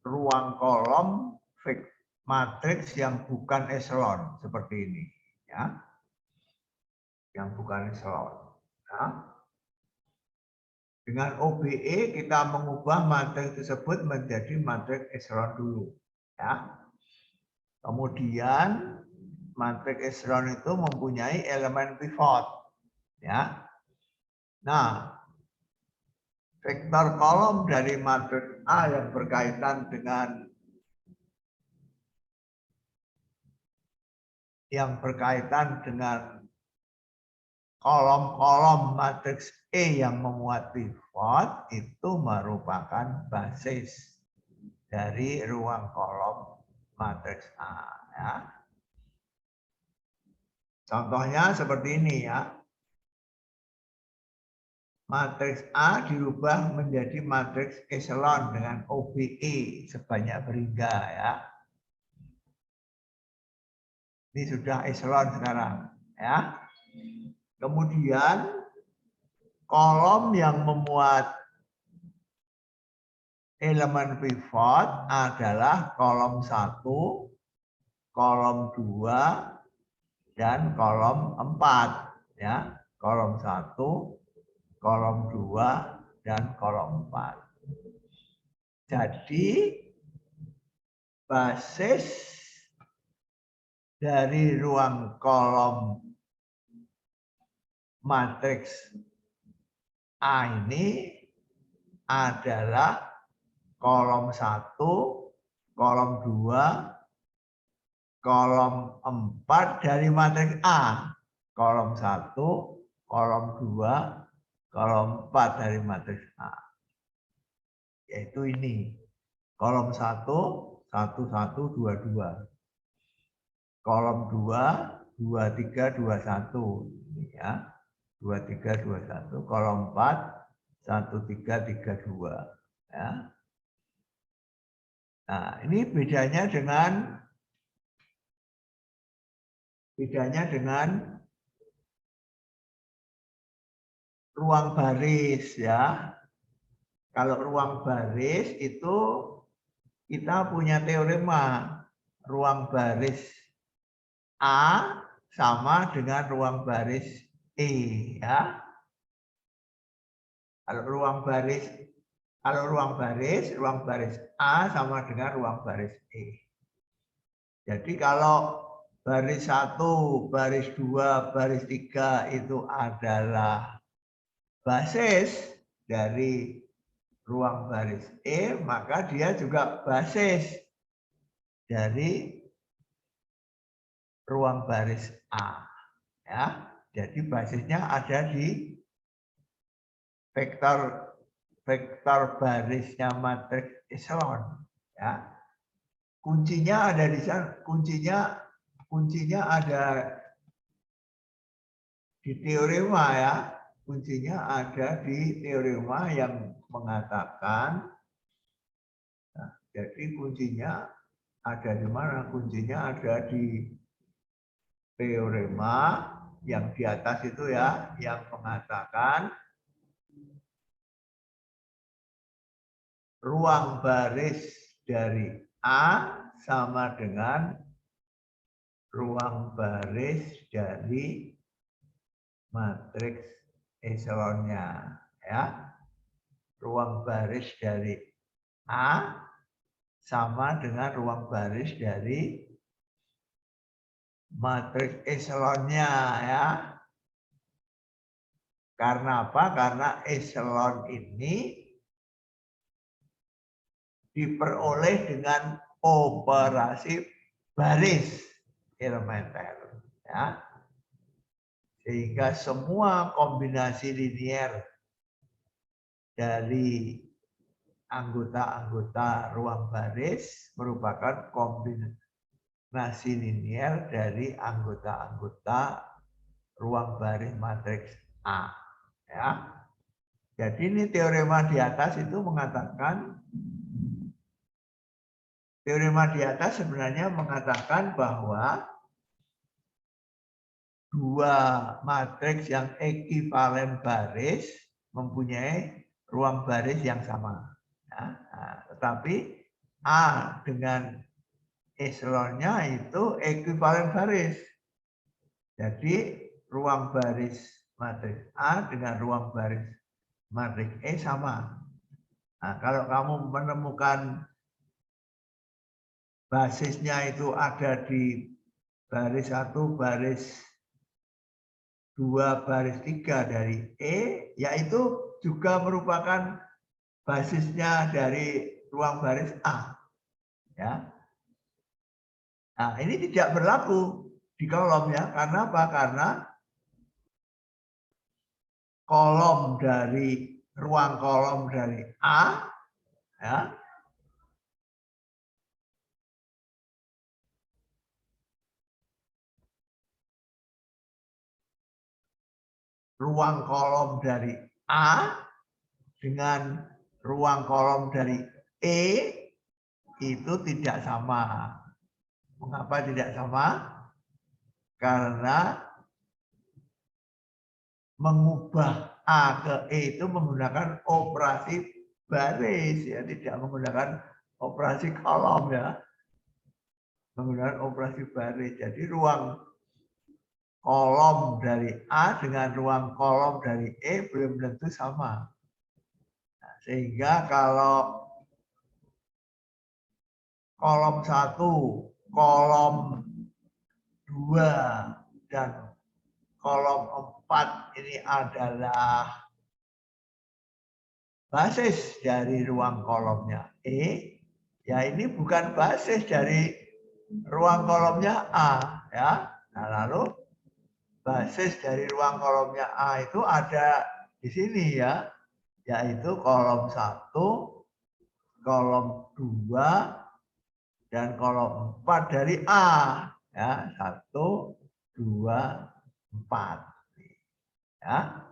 [SPEAKER 1] ruang kolom matriks yang bukan eselon seperti ini, ya, yang bukan eselon. Ya. Dengan OBE kita mengubah matriks tersebut menjadi matriks eselon dulu, ya. Kemudian matriks eselon itu mempunyai elemen pivot, ya. Nah, vektor kolom dari matriks A yang berkaitan dengan kolom-kolom matriks E yang memuat pivot itu merupakan basis dari ruang kolom matriks A. Ya. Contohnya seperti ini ya. Matriks A dirubah menjadi matriks eselon dengan OBE sebanyak berhingga ya. Ini sudah eselon sekarang ya. Kemudian kolom yang memuat elemen pivot adalah kolom 1, kolom 2, dan kolom 4 ya. Kolom 1, kolom 2, dan kolom 4. Jadi basis dari ruang kolom matriks A ini adalah kolom 1, kolom 2, kolom 4 dari matriks A. Kolom 1, kolom 2, kolom 4 dari matriks A. Yaitu ini. Kolom 1, 1, 1, 2, 2. Kolom 2, 2, 3, 2, 1. Ini ya. 2, 3, 2, 1. Kolom 4, 1, 3, 3, 2. Ya. Nah, ini bedanya dengan ruang baris ya. Kalau ruang baris itu kita punya teorema ruang baris A sama dengan ruang baris E ya. Kalau ruang baris A sama dengan ruang baris E. Jadi kalau baris 1, baris 2, baris 3 itu adalah basis dari ruang baris E, maka dia juga basis dari ruang baris A. Ya. Jadi basisnya ada di vektor barisnya matriks eselon. Ya. Kuncinya ada di sana. Kuncinya ada di teorema ya. Kuncinya ada di teorema yang mengatakan, nah, jadi kuncinya ada di mana? Kuncinya ada di teorema yang di atas itu ya, yang mengatakan ruang baris dari A sama dengan ruang baris dari matriks eselonnya ya. Ruang baris dari A sama dengan ruang baris dari matriks eselonnya ya. Karena apa? Karena eselon ini diperoleh dengan operasi baris elementer ya. Sehingga semua kombinasi linier dari anggota-anggota ruang baris merupakan kombinasi linier dari anggota-anggota ruang baris matriks A. Ya. Jadi ini teorema di atas itu mengatakan, teorema di atas sebenarnya mengatakan bahwa dua matriks yang ekivalen baris mempunyai ruang baris yang sama. Ya. Nah, tetapi A dengan eselonnya itu ekivalen baris. Jadi ruang baris matriks A dengan ruang baris matriks E sama. Nah, kalau kamu menemukan basisnya itu ada di baris 1, baris 2, baris 3 dari E, yaitu juga merupakan basisnya dari ruang baris A. Ya. Nah, ini tidak berlaku di kolom ya. Karena apa? Karena kolom dari ruang kolom dari A ya, ruang kolom dari A dengan ruang kolom dari E itu tidak sama. Mengapa tidak sama? Karena mengubah A ke E itu menggunakan operasi baris ya, tidak menggunakan operasi kolom ya. Menggunakan operasi baris. Jadi ruang kolom dari A dengan ruang kolom dari E belum tentu sama. Nah, sehingga kalau kolom 1, kolom 2, dan kolom 4 ini adalah basis dari ruang kolomnya E, ya ini bukan basis dari ruang kolomnya A. Ya. Nah, lalu basis dari ruang kolomnya A itu ada di sini ya, yaitu kolom 1, kolom 2, dan kolom 4 dari A. Ya, 1, 2, 4. Ya.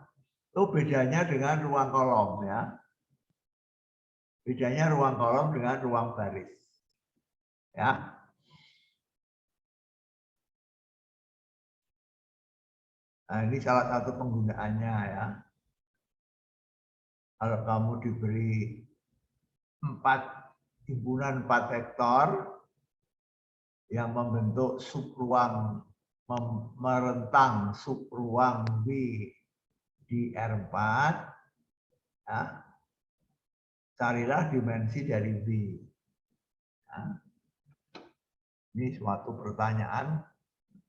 [SPEAKER 1] Itu bedanya dengan ruang kolom ya. Bedanya ruang kolom dengan ruang baris. Ya. Nah, ini salah satu penggunaannya ya. Kalau kamu diberi 4 himpunan 4 vektor yang membentuk subruang merentang subruang V di R4, ya, carilah dimensi dari V. Ya. Ini suatu pertanyaan,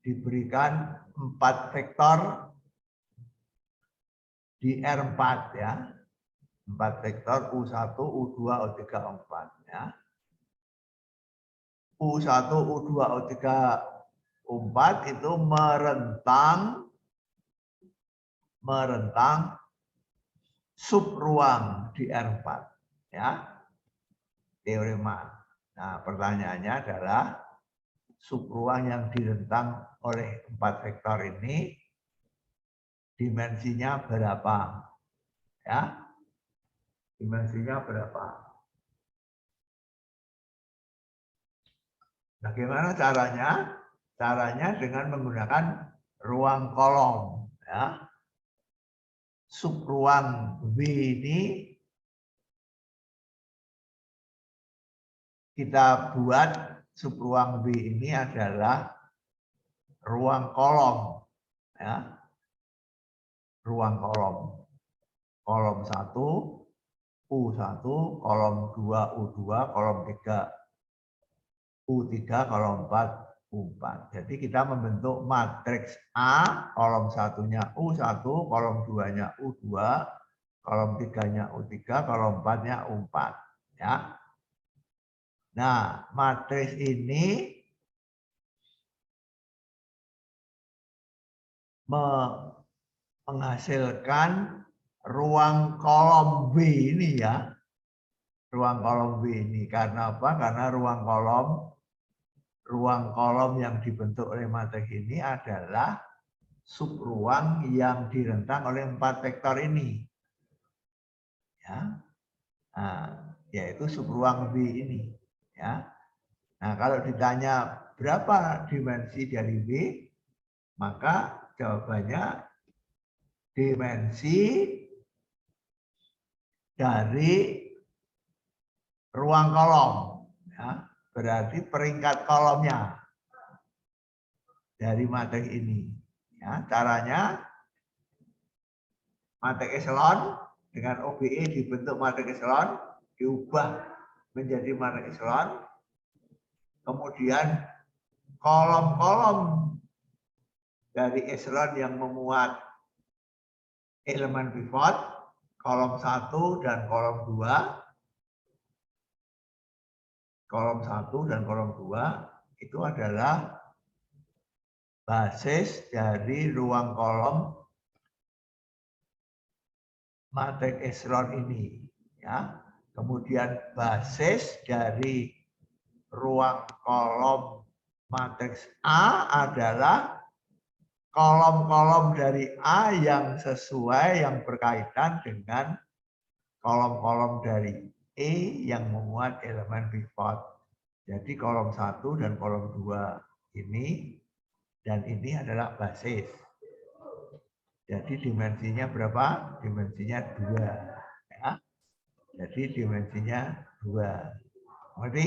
[SPEAKER 1] diberikan 4 vektor di R4 ya. 4 vektor U1, U2, U3, U4 ya. U1, U2, U3, U4 itu merentang subruang di R4 ya. Teorema. Nah, pertanyaannya adalah subruang yang direntang oleh 4 vektor ini dimensinya berapa? Ya. Dimensinya berapa? Bagaimana caranya? Caranya dengan menggunakan ruang kolom. Ya. Subruang V ini kita buat subruang V ini adalah ruang kolom. Ya. Ruang kolom. Kolom 1, U1, kolom 2, U2, kolom 3, U3, kolom 4, U4. Jadi kita membentuk matriks A, kolom 1-nya U1, kolom 2-nya U2, kolom 3-nya U3, kolom 4-nya U4. Ya. Nah, matriks ini menghasilkan ruang kolom B ini ya. Ruang kolom B ini. Karena apa? Karena ruang kolom yang dibentuk oleh matriks ini adalah subruang yang direntang oleh 4 vektor ini. Ya. Nah, yaitu subruang V ini. Ya. Nah, kalau ditanya berapa dimensi dari V, maka jawabannya dimensi dari ruang kolom. Ya. Berarti peringkat kolomnya dari materi ini. Ya, caranya materi eselon dengan OBE dibentuk materi eselon, diubah menjadi materi eselon, kemudian kolom-kolom dari eselon yang memuat elemen pivot, kolom 1 dan kolom 2, kolom 1 dan kolom 2 itu adalah basis dari ruang kolom materi eselon ini. Ya. Kemudian basis dari ruang kolom matriks A adalah kolom-kolom dari A yang sesuai, yang berkaitan dengan kolom-kolom dari E yang memuat elemen pivot. Jadi kolom 1 dan kolom 2 ini dan ini adalah basis. Jadi dimensinya berapa? Dimensinya 2. Ya. Jadi dimensinya 2. Ngerti?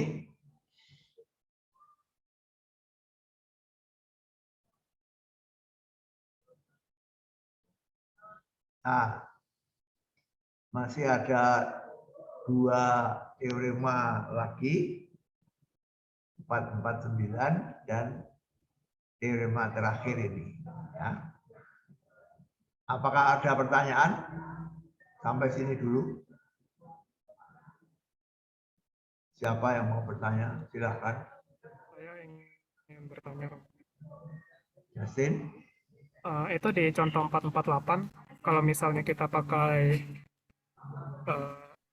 [SPEAKER 1] Nah, masih ada 2 teorema lagi, 449 dan teorema terakhir ini. Ya. Apakah ada pertanyaan? Sampai sini dulu. Siapa yang mau bertanya? Silahkan.
[SPEAKER 2] Saya ingin bertanya,
[SPEAKER 1] Justin?
[SPEAKER 2] itu di contoh 448, kalau misalnya kita pakai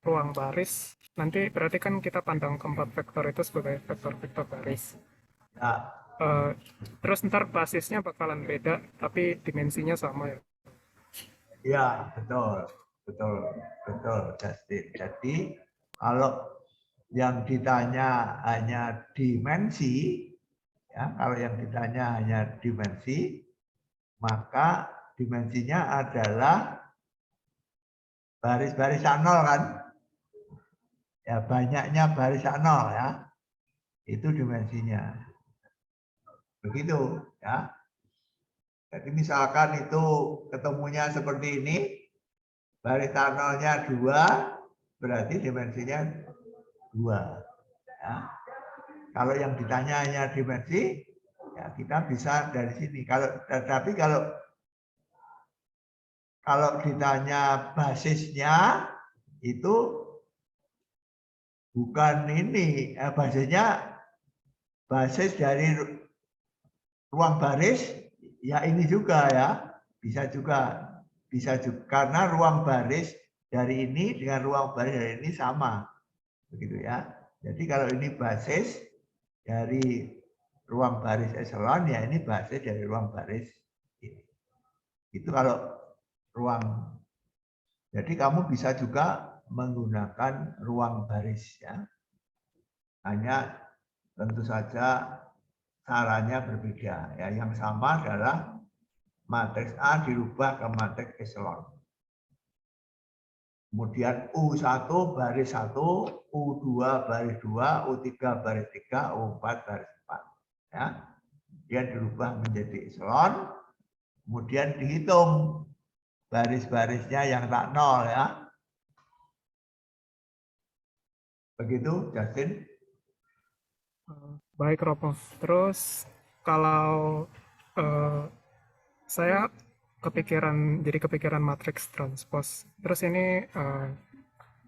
[SPEAKER 2] ruang baris, nanti berarti kan kita pandang keempat vektor itu sebagai vektor-vektor baris.
[SPEAKER 1] Ya,
[SPEAKER 2] Terus ntar basisnya bakalan beda, tapi dimensinya sama ya.
[SPEAKER 1] ya betul, betul, betul, Justin. Jadi kalau yang ditanya hanya dimensi, ya, kalau yang ditanya hanya dimensi, maka dimensinya adalah baris-baris nol kan? Ya banyaknya baris nol ya, itu dimensinya. Begitu ya. Jadi misalkan itu ketemunya seperti ini, baris nolnya 2, berarti dimensinya 2. Ya. Kalau yang ditanya hanya dimensi, ya kita bisa dari sini. Tapi kalau ditanya basisnya itu bukan ini, basisnya basis dari ruang baris, ya ini juga ya, bisa juga karena ruang baris dari ini dengan ruang baris dari ini sama, begitu ya. Jadi kalau ini basis dari ruang baris eselon, ya ini basis dari ruang baris ini. Itu kalau ruang. Jadi kamu bisa juga menggunakan ruang baris ya. Hanya tentu saja caranya berbeda. Ya, yang sama adalah matriks A dirubah ke matriks eselon. Kemudian U1 baris 1, U2 baris 2, U3 baris 3, U4 baris 4. Ya. Dia dirubah menjadi eselon. Kemudian dihitung baris-barisnya yang tak nol ya. Begitu, Justin?
[SPEAKER 2] Baik, Romo. Terus kalau saya jadi kepikiran matriks transpose. Terus ini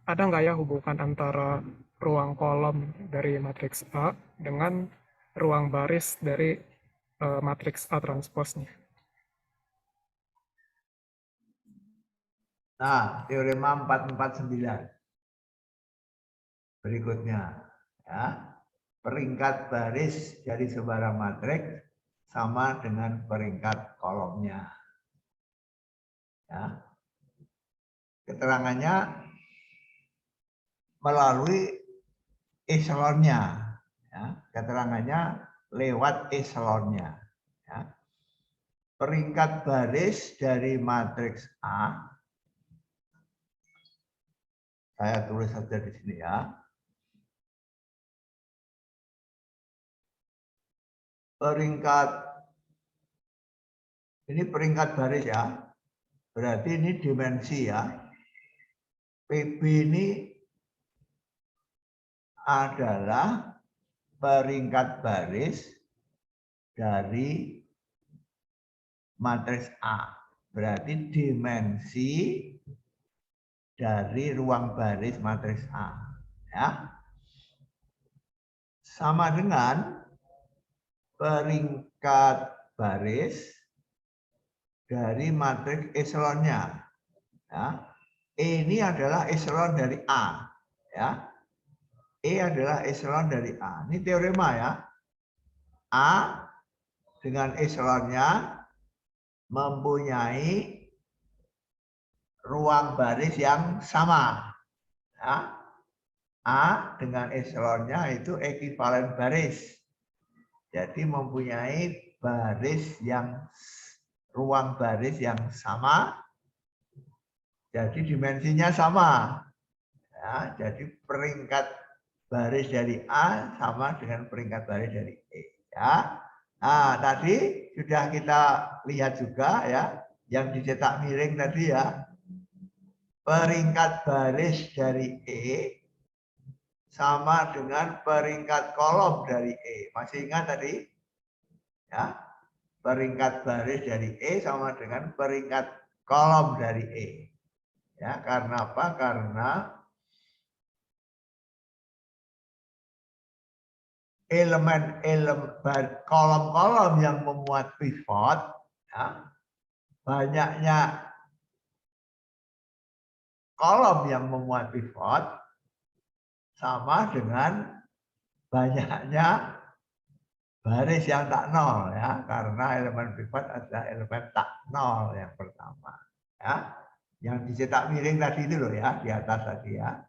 [SPEAKER 2] ada nggak ya hubungan antara ruang kolom dari matriks A dengan ruang baris dari matriks A transpose-nya?
[SPEAKER 1] Nah, teorema 449. Berikutnya, ya. Peringkat baris dari sebuah matriks sama dengan peringkat kolomnya. Ya. Keterangannya melalui eselonnya. Ya. Keterangannya lewat eselonnya. Ya. Peringkat baris dari matriks A, saya tulis saja di sini ya. Ini peringkat baris ya. Berarti ini dimensi ya. PB ini adalah peringkat baris dari matriks A. Berarti dimensi dari ruang baris matriks A. Ya. Sama dengan peringkat baris dari matriks eselonnya. Ya. E ini adalah eselon dari A. Ya. E adalah eselon dari A. Ini teorema ya. A dengan eselonnya mempunyai ruang baris yang sama. Ya. A dengan eselonnya itu ekuivalen baris. Jadi mempunyai ruang baris yang sama. Jadi dimensinya sama. Ya, jadi peringkat baris dari A sama dengan peringkat baris dari E. Ya. Nah, tadi sudah kita lihat juga ya, yang dicetak miring tadi ya. Peringkat baris dari E sama dengan peringkat kolom dari E. Masih ingat tadi? Ya. Peringkat baris dari E sama dengan peringkat kolom dari E. Ya, karena apa? Karena elemen-elemen kolom-kolom yang memuat pivot, ya, banyaknya kolom yang memuat pivot sama dengan banyaknya baris yang tak nol ya, karena elemen pivot adalah elemen tak nol yang pertama ya, yang dicetak miring tadi itu loh ya, di atas tadi ya.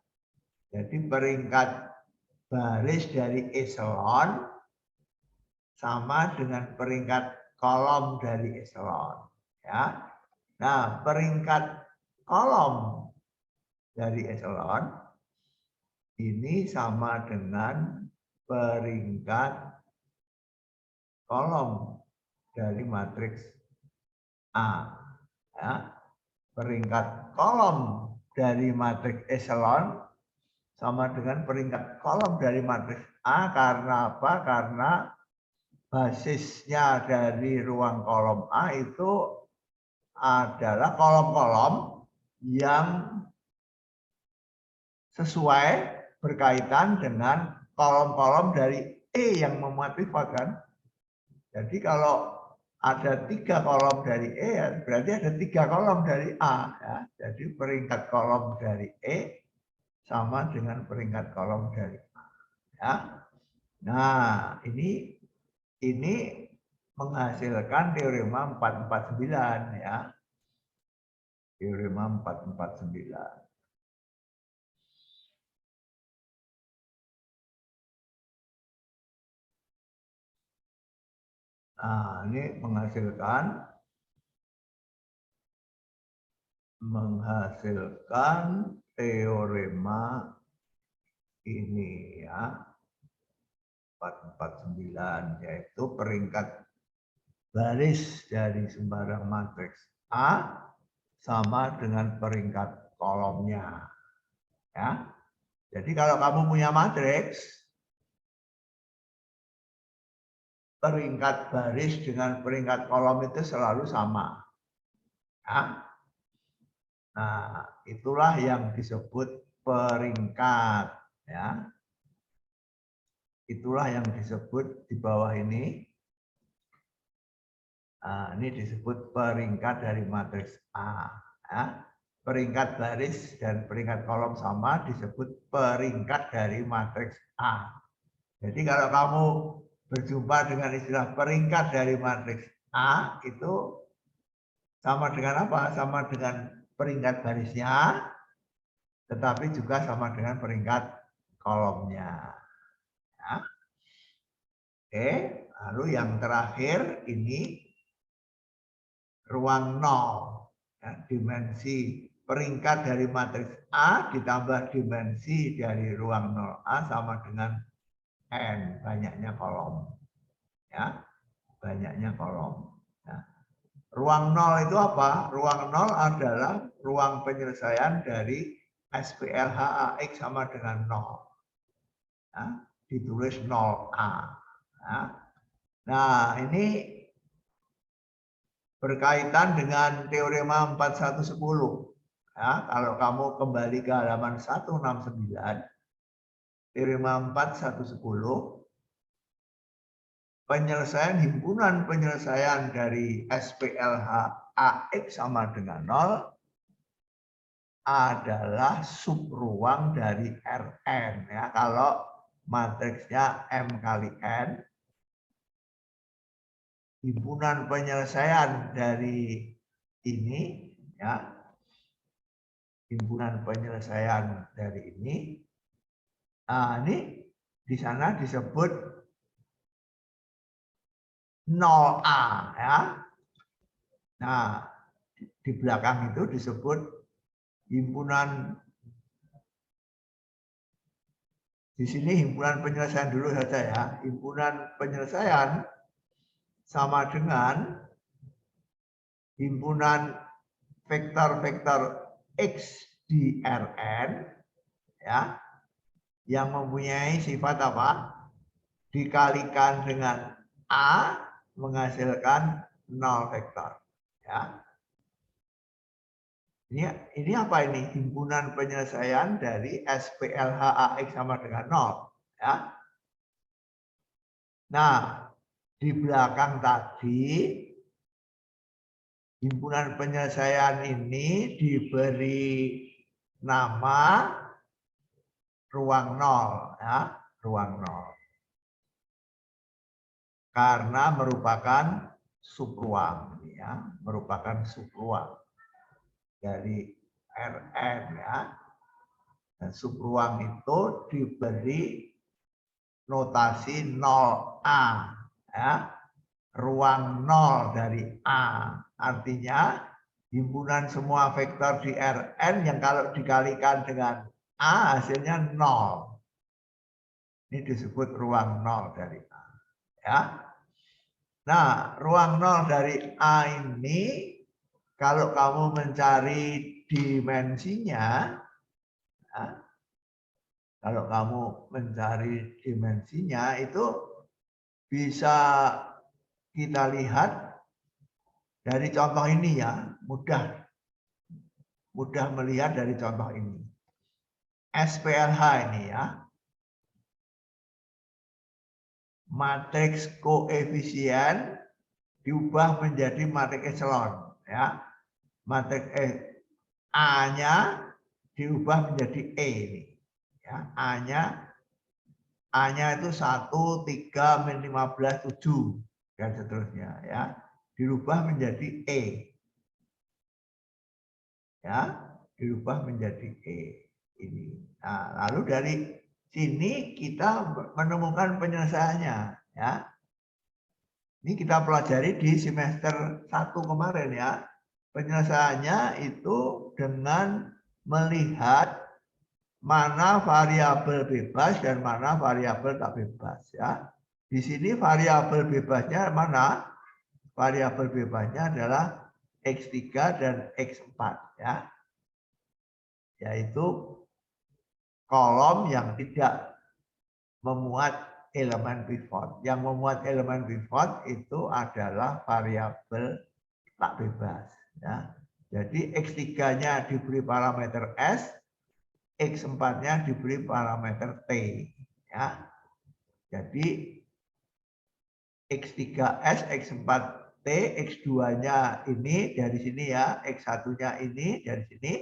[SPEAKER 1] Jadi peringkat baris dari eselon sama dengan peringkat kolom dari eselon ya. Nah, peringkat kolom dari eselon ini sama dengan peringkat kolom dari matriks A. Ya. Peringkat kolom dari matriks eselon sama dengan peringkat kolom dari matriks A. Karena apa? Karena basisnya dari ruang kolom A itu adalah kolom-kolom yang sesuai berkaitan dengan kolom-kolom dari E yang memuat pivot kan. Jadi kalau ada 3 kolom dari E, berarti ada 3 kolom dari A. Ya. Jadi peringkat kolom dari E sama dengan peringkat kolom dari A. Ya. Nah, ini menghasilkan teorema 449 ya. Teorema 449. Nah, ini menghasilkan teorema ini ya. 449 yaitu peringkat baris dari sembarang matriks A sama dengan peringkat kolomnya. Ya. Jadi kalau kamu punya matriks, peringkat baris dengan peringkat kolom itu selalu sama. Ya. Nah, itulah yang disebut peringkat. Ya. Itulah yang disebut di bawah ini. Nah, ini disebut peringkat dari matriks A. Ya. Peringkat baris dan peringkat kolom sama disebut peringkat dari matriks A. Jadi kalau kamu berjumpa dengan istilah peringkat dari matriks A itu sama dengan apa? Sama dengan peringkat barisnya, tetapi juga sama dengan peringkat kolomnya. Ya. Oke, lalu yang terakhir ini ruang 0. Ya, dimensi peringkat dari matriks A ditambah dimensi dari ruang 0A sama dengan N, banyaknya kolom. Ya, banyaknya kolom. Ya. Ruang 0 itu apa? Ruang 0 adalah ruang penyelesaian dari SPLH-AX sama dengan 0. Ya, ditulis 0A. Ya. Nah, ini berkaitan dengan teorema 4110. Ya, kalau kamu kembali ke halaman 169, teorema 4110, penyelesaian himpunan penyelesaian dari SPLH AX sama dengan 0 adalah subruang dari Rn. Ya, kalau matriksnya M kali N, himpunan penyelesaian dari ini, ya, himpunan penyelesaian dari ini, nah ini di sana disebut 0A, ya. Nah, di belakang itu disebut himpunan, di sini himpunan penyelesaian dulu saja ya. Himpunan penyelesaian sama dengan himpunan vektor-vektor X di Rn, ya, yang mempunyai sifat apa? Dikalikan dengan A menghasilkan 0 vektor. Ya. Ini apa ini? Himpunan penyelesaian dari SPLH-AX sama dengan 0. Ya. Nah, di belakang tadi, himpunan penyelesaian ini diberi nama ruang 0. Ya, ruang 0. Karena merupakan subruang, ya, merupakan subruang dari Rn, ya. Dan subruang itu diberi notasi 0A, ya. Ruang 0 dari A. Artinya himpunan semua vektor di Rn yang kalau dikalikan dengan A hasilnya 0. Ini disebut ruang 0 dari A. Ya. Nah, ruang 0 dari A ini kalau kamu mencari dimensinya, ya, kalau kamu mencari dimensinya itu bisa kita lihat dari contoh ini ya, mudah melihat dari contoh ini. SPLH ini ya, matriks koefisien diubah menjadi matriks echelon, ya. Matriks A-nya diubah menjadi E ini. Ya, A-nya itu 1, 3, min 15, 7 dan seterusnya, ya. Dirubah menjadi E. Ya, dirubah menjadi E ini. Nah, lalu dari sini kita menemukan penyelesaiannya, ya. Ini kita pelajari di semester 1 kemarin, ya. Penyelesaiannya itu dengan melihat mana variabel bebas dan mana variabel tak bebas, ya. Di sini variabel bebasnya mana? Variabel bebasnya adalah X3 dan X4, ya. Yaitu kolom yang tidak memuat elemen pivot. Yang memuat elemen pivot itu adalah variabel tak bebas, ya. Jadi X3-nya diberi parameter S, X4-nya diberi parameter T, ya. Jadi X3S, X4T, X2-nya ini dari sini, ya, X1-nya ini dari sini.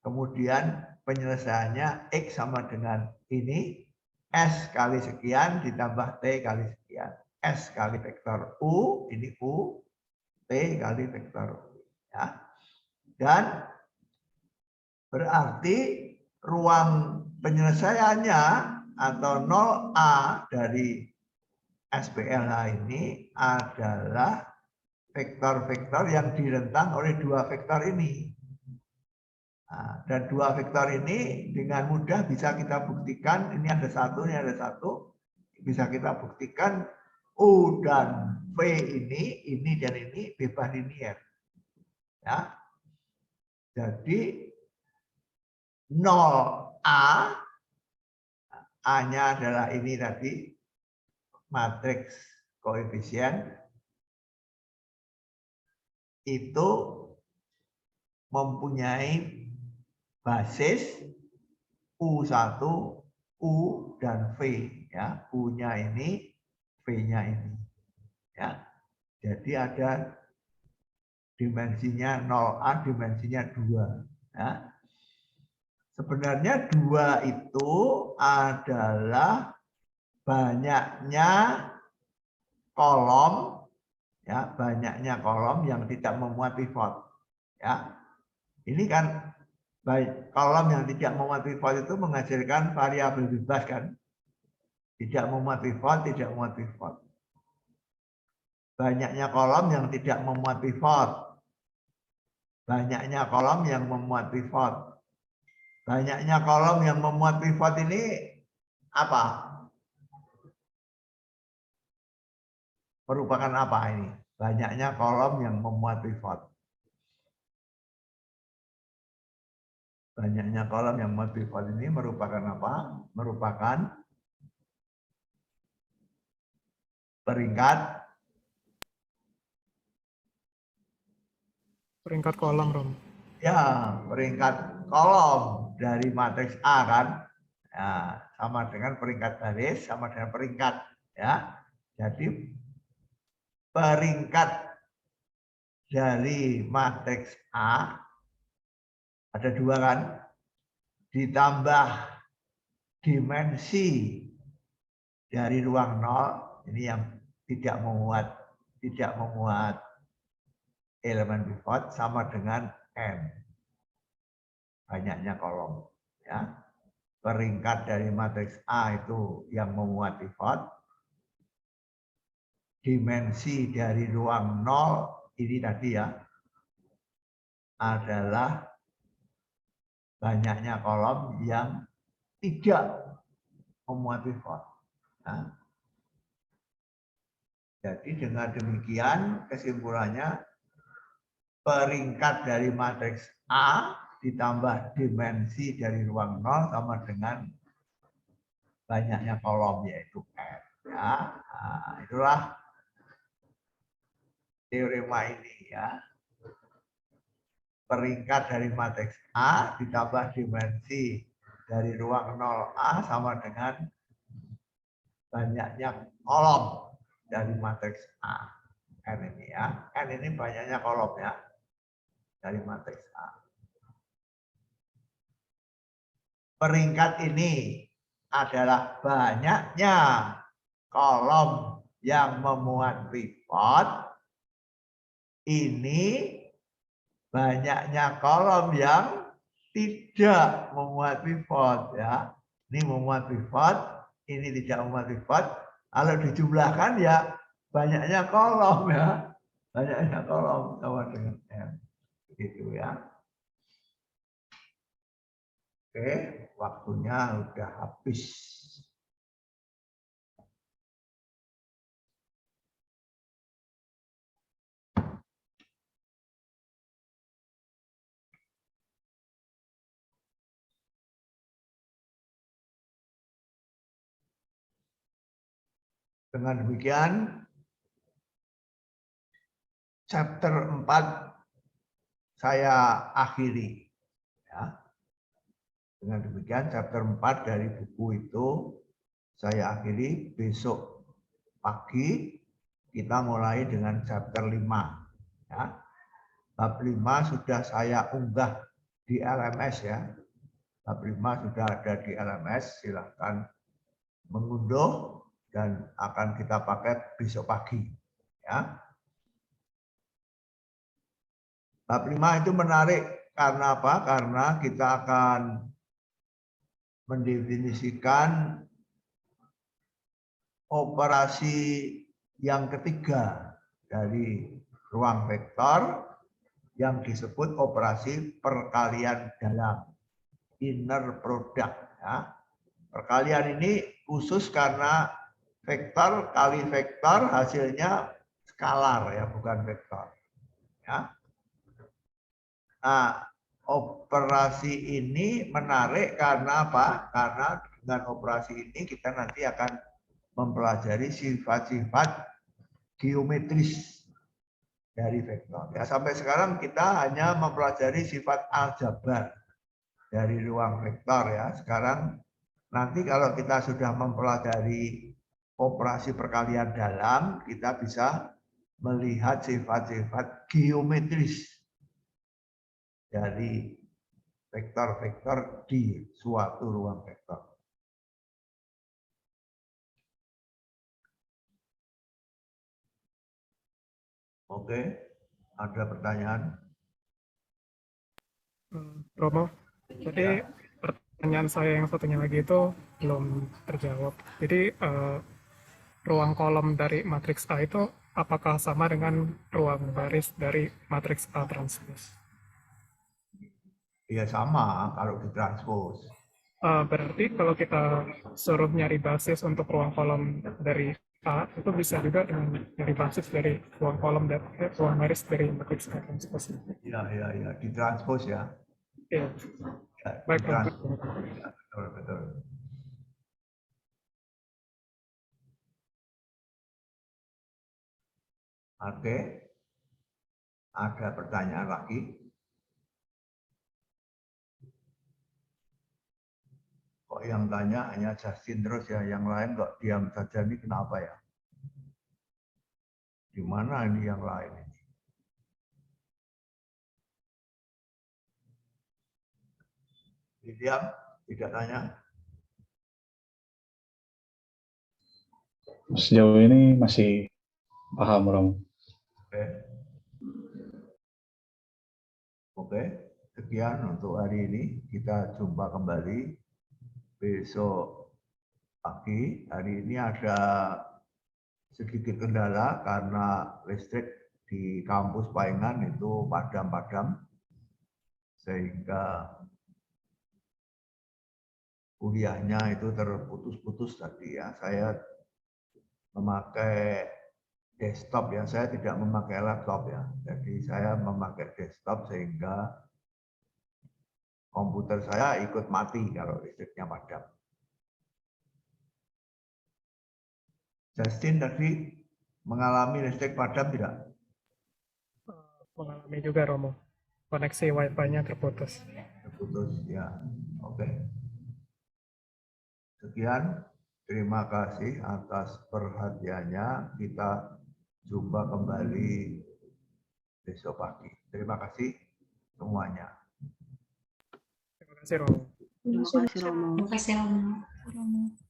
[SPEAKER 1] Kemudian penyelesaiannya X sama dengan ini, S kali sekian ditambah T kali sekian. ya. S kali vektor U, ini U, P kali vektor U. Ya. Dan berarti ruang penyelesaiannya atau 0A dari SPLH ini adalah vektor-vektor yang direntang oleh dua vektor ini. Nah, dan dua vektor ini dengan mudah bisa kita buktikan, ini ada satu, ini ada satu, bisa kita buktikan U dan V ini dan ini bebas linier. Ya. Jadi 0A, A-nya adalah ini tadi, matriks koefisien, itu mempunyai basis U1, U dan V, ya. U-nya ini, V-nya ini. Ya. Jadi ada dimensinya 0A, dimensinya 2, ya. Sebenarnya 2 itu adalah banyaknya kolom, ya, banyaknya kolom yang tidak memuat pivot, ya. Ini kan kolom yang tidak memuat pivot itu menghasilkan variabel bebas kan, tidak memuat pivot, tidak memuat pivot. Banyaknya kolom yang tidak memuat pivot, banyaknya kolom yang memuat pivot. Banyaknya kolom yang memuat pivot ini apa? Merupakan apa ini? Banyaknya kolom yang memuat pivot. Banyaknya kolom yang memuat pivot ini merupakan apa? Merupakan peringkat
[SPEAKER 2] kolom, Rom.
[SPEAKER 1] ya, peringkat kolom dari matriks A kan. Ya, sama dengan peringkat baris, sama dengan peringkat, ya. Jadi peringkat dari matriks A ada 2 kan, ditambah dimensi dari ruang 0, ini yang tidak memuat elemen pivot, sama dengan N, banyaknya kolom, ya. Peringkat dari matriks A itu yang memuat pivot, dimensi dari ruang 0 ini tadi ya adalah banyaknya kolom yang tidak memuat pivot. Nah, jadi dengan demikian kesimpulannya peringkat dari matriks A ditambah dimensi dari ruang 0 sama dengan banyaknya kolom, yaitu N. Ya, nah, itulah teorema ini ya. Peringkat dari matriks A ditambah dimensi dari ruang 0A sama dengan banyaknya kolom dari matriks A. N ini ya. N ini banyaknya kolom ya dari matriks A. Peringkat ini adalah banyaknya kolom yang memuat pivot. Ini banyaknya kolom yang tidak memuat pivot ya. Ini memuat pivot, ini tidak memuat pivot. Kalau dijumlahkan ya banyaknya kolom ya. Banyaknya kolom sama dengan M. Begitu ya. Oke, waktunya udah habis. Dengan demikian, chapter 4 saya akhiri. Ya. Dengan demikian, chapter 4 dari buku itu saya akhiri. Besok pagi kita mulai dengan chapter 5. Ya. Bab 5 sudah saya unggah di LMS ya. Bab 5 sudah ada di LMS, silahkan mengunduh dan akan kita pakai besok pagi. Ya. Bab 5 itu menarik karena apa? Karena kita akan mendefinisikan operasi yang ketiga dari ruang vektor yang disebut operasi perkalian dalam, inner product. Ya. Perkalian ini khusus karena vektor kali vektor hasilnya skalar ya, bukan vektor. Ya. Nah, operasi ini menarik karena apa? Karena dengan operasi ini kita nanti akan mempelajari sifat-sifat geometris dari vektor. Ya, sampai sekarang kita hanya mempelajari sifat aljabar dari ruang vektor ya. Sekarang nanti kalau kita sudah mempelajari operasi perkalian dalam, kita bisa melihat sifat-sifat geometris dari vektor-vektor di suatu ruang vektor. Oke, ada pertanyaan?
[SPEAKER 2] Romo, tadi pertanyaan saya yang satunya lagi itu belum terjawab. Jadi ruang kolom dari matriks A itu apakah sama dengan ruang baris dari matriks A transpos?
[SPEAKER 1] Ya sama kalau ditranspos.
[SPEAKER 2] Berarti kalau kita suruh nyari basis untuk ruang kolom dari A, itu bisa juga dengan nyari basis dari ruang kolom dari ruang baris dari matriks A transpos.
[SPEAKER 1] Ya, ditranspos ya.
[SPEAKER 2] Iya.
[SPEAKER 1] Ya,
[SPEAKER 2] Baik,
[SPEAKER 1] ditranspos. Ya, betul. Oke, ada pertanyaan lagi? Kok yang tanya hanya Justin terus ya, yang lain kok diam saja, ini kenapa ya? Di mana ini yang lain ini? Diam, tidak tanya.
[SPEAKER 5] Sejauh ini masih paham, Romo.
[SPEAKER 1] Oke, sekian untuk hari ini. Kita jumpa kembali besok pagi. Hari ini ada sedikit kendala karena listrik di kampus Payengan itu padam-padam, sehingga kuliahnya itu terputus-putus tadi ya. Saya memakai desktop ya, saya tidak memakai laptop ya. Jadi saya memakai desktop sehingga komputer saya ikut mati kalau listriknya padam. Justin tadi mengalami listrik padam tidak?
[SPEAKER 2] Mengalami juga, Romo. Koneksi Wi-Fi-nya terputus.
[SPEAKER 1] Terputus ya. Oke. Sekian, terima kasih atas perhatiannya. Kita jumpa kembali besok pagi. Terima kasih semuanya.
[SPEAKER 2] Terima kasih, Romo.
[SPEAKER 4] Terima kasih, Romo.
[SPEAKER 6] Terima kasih, Romo.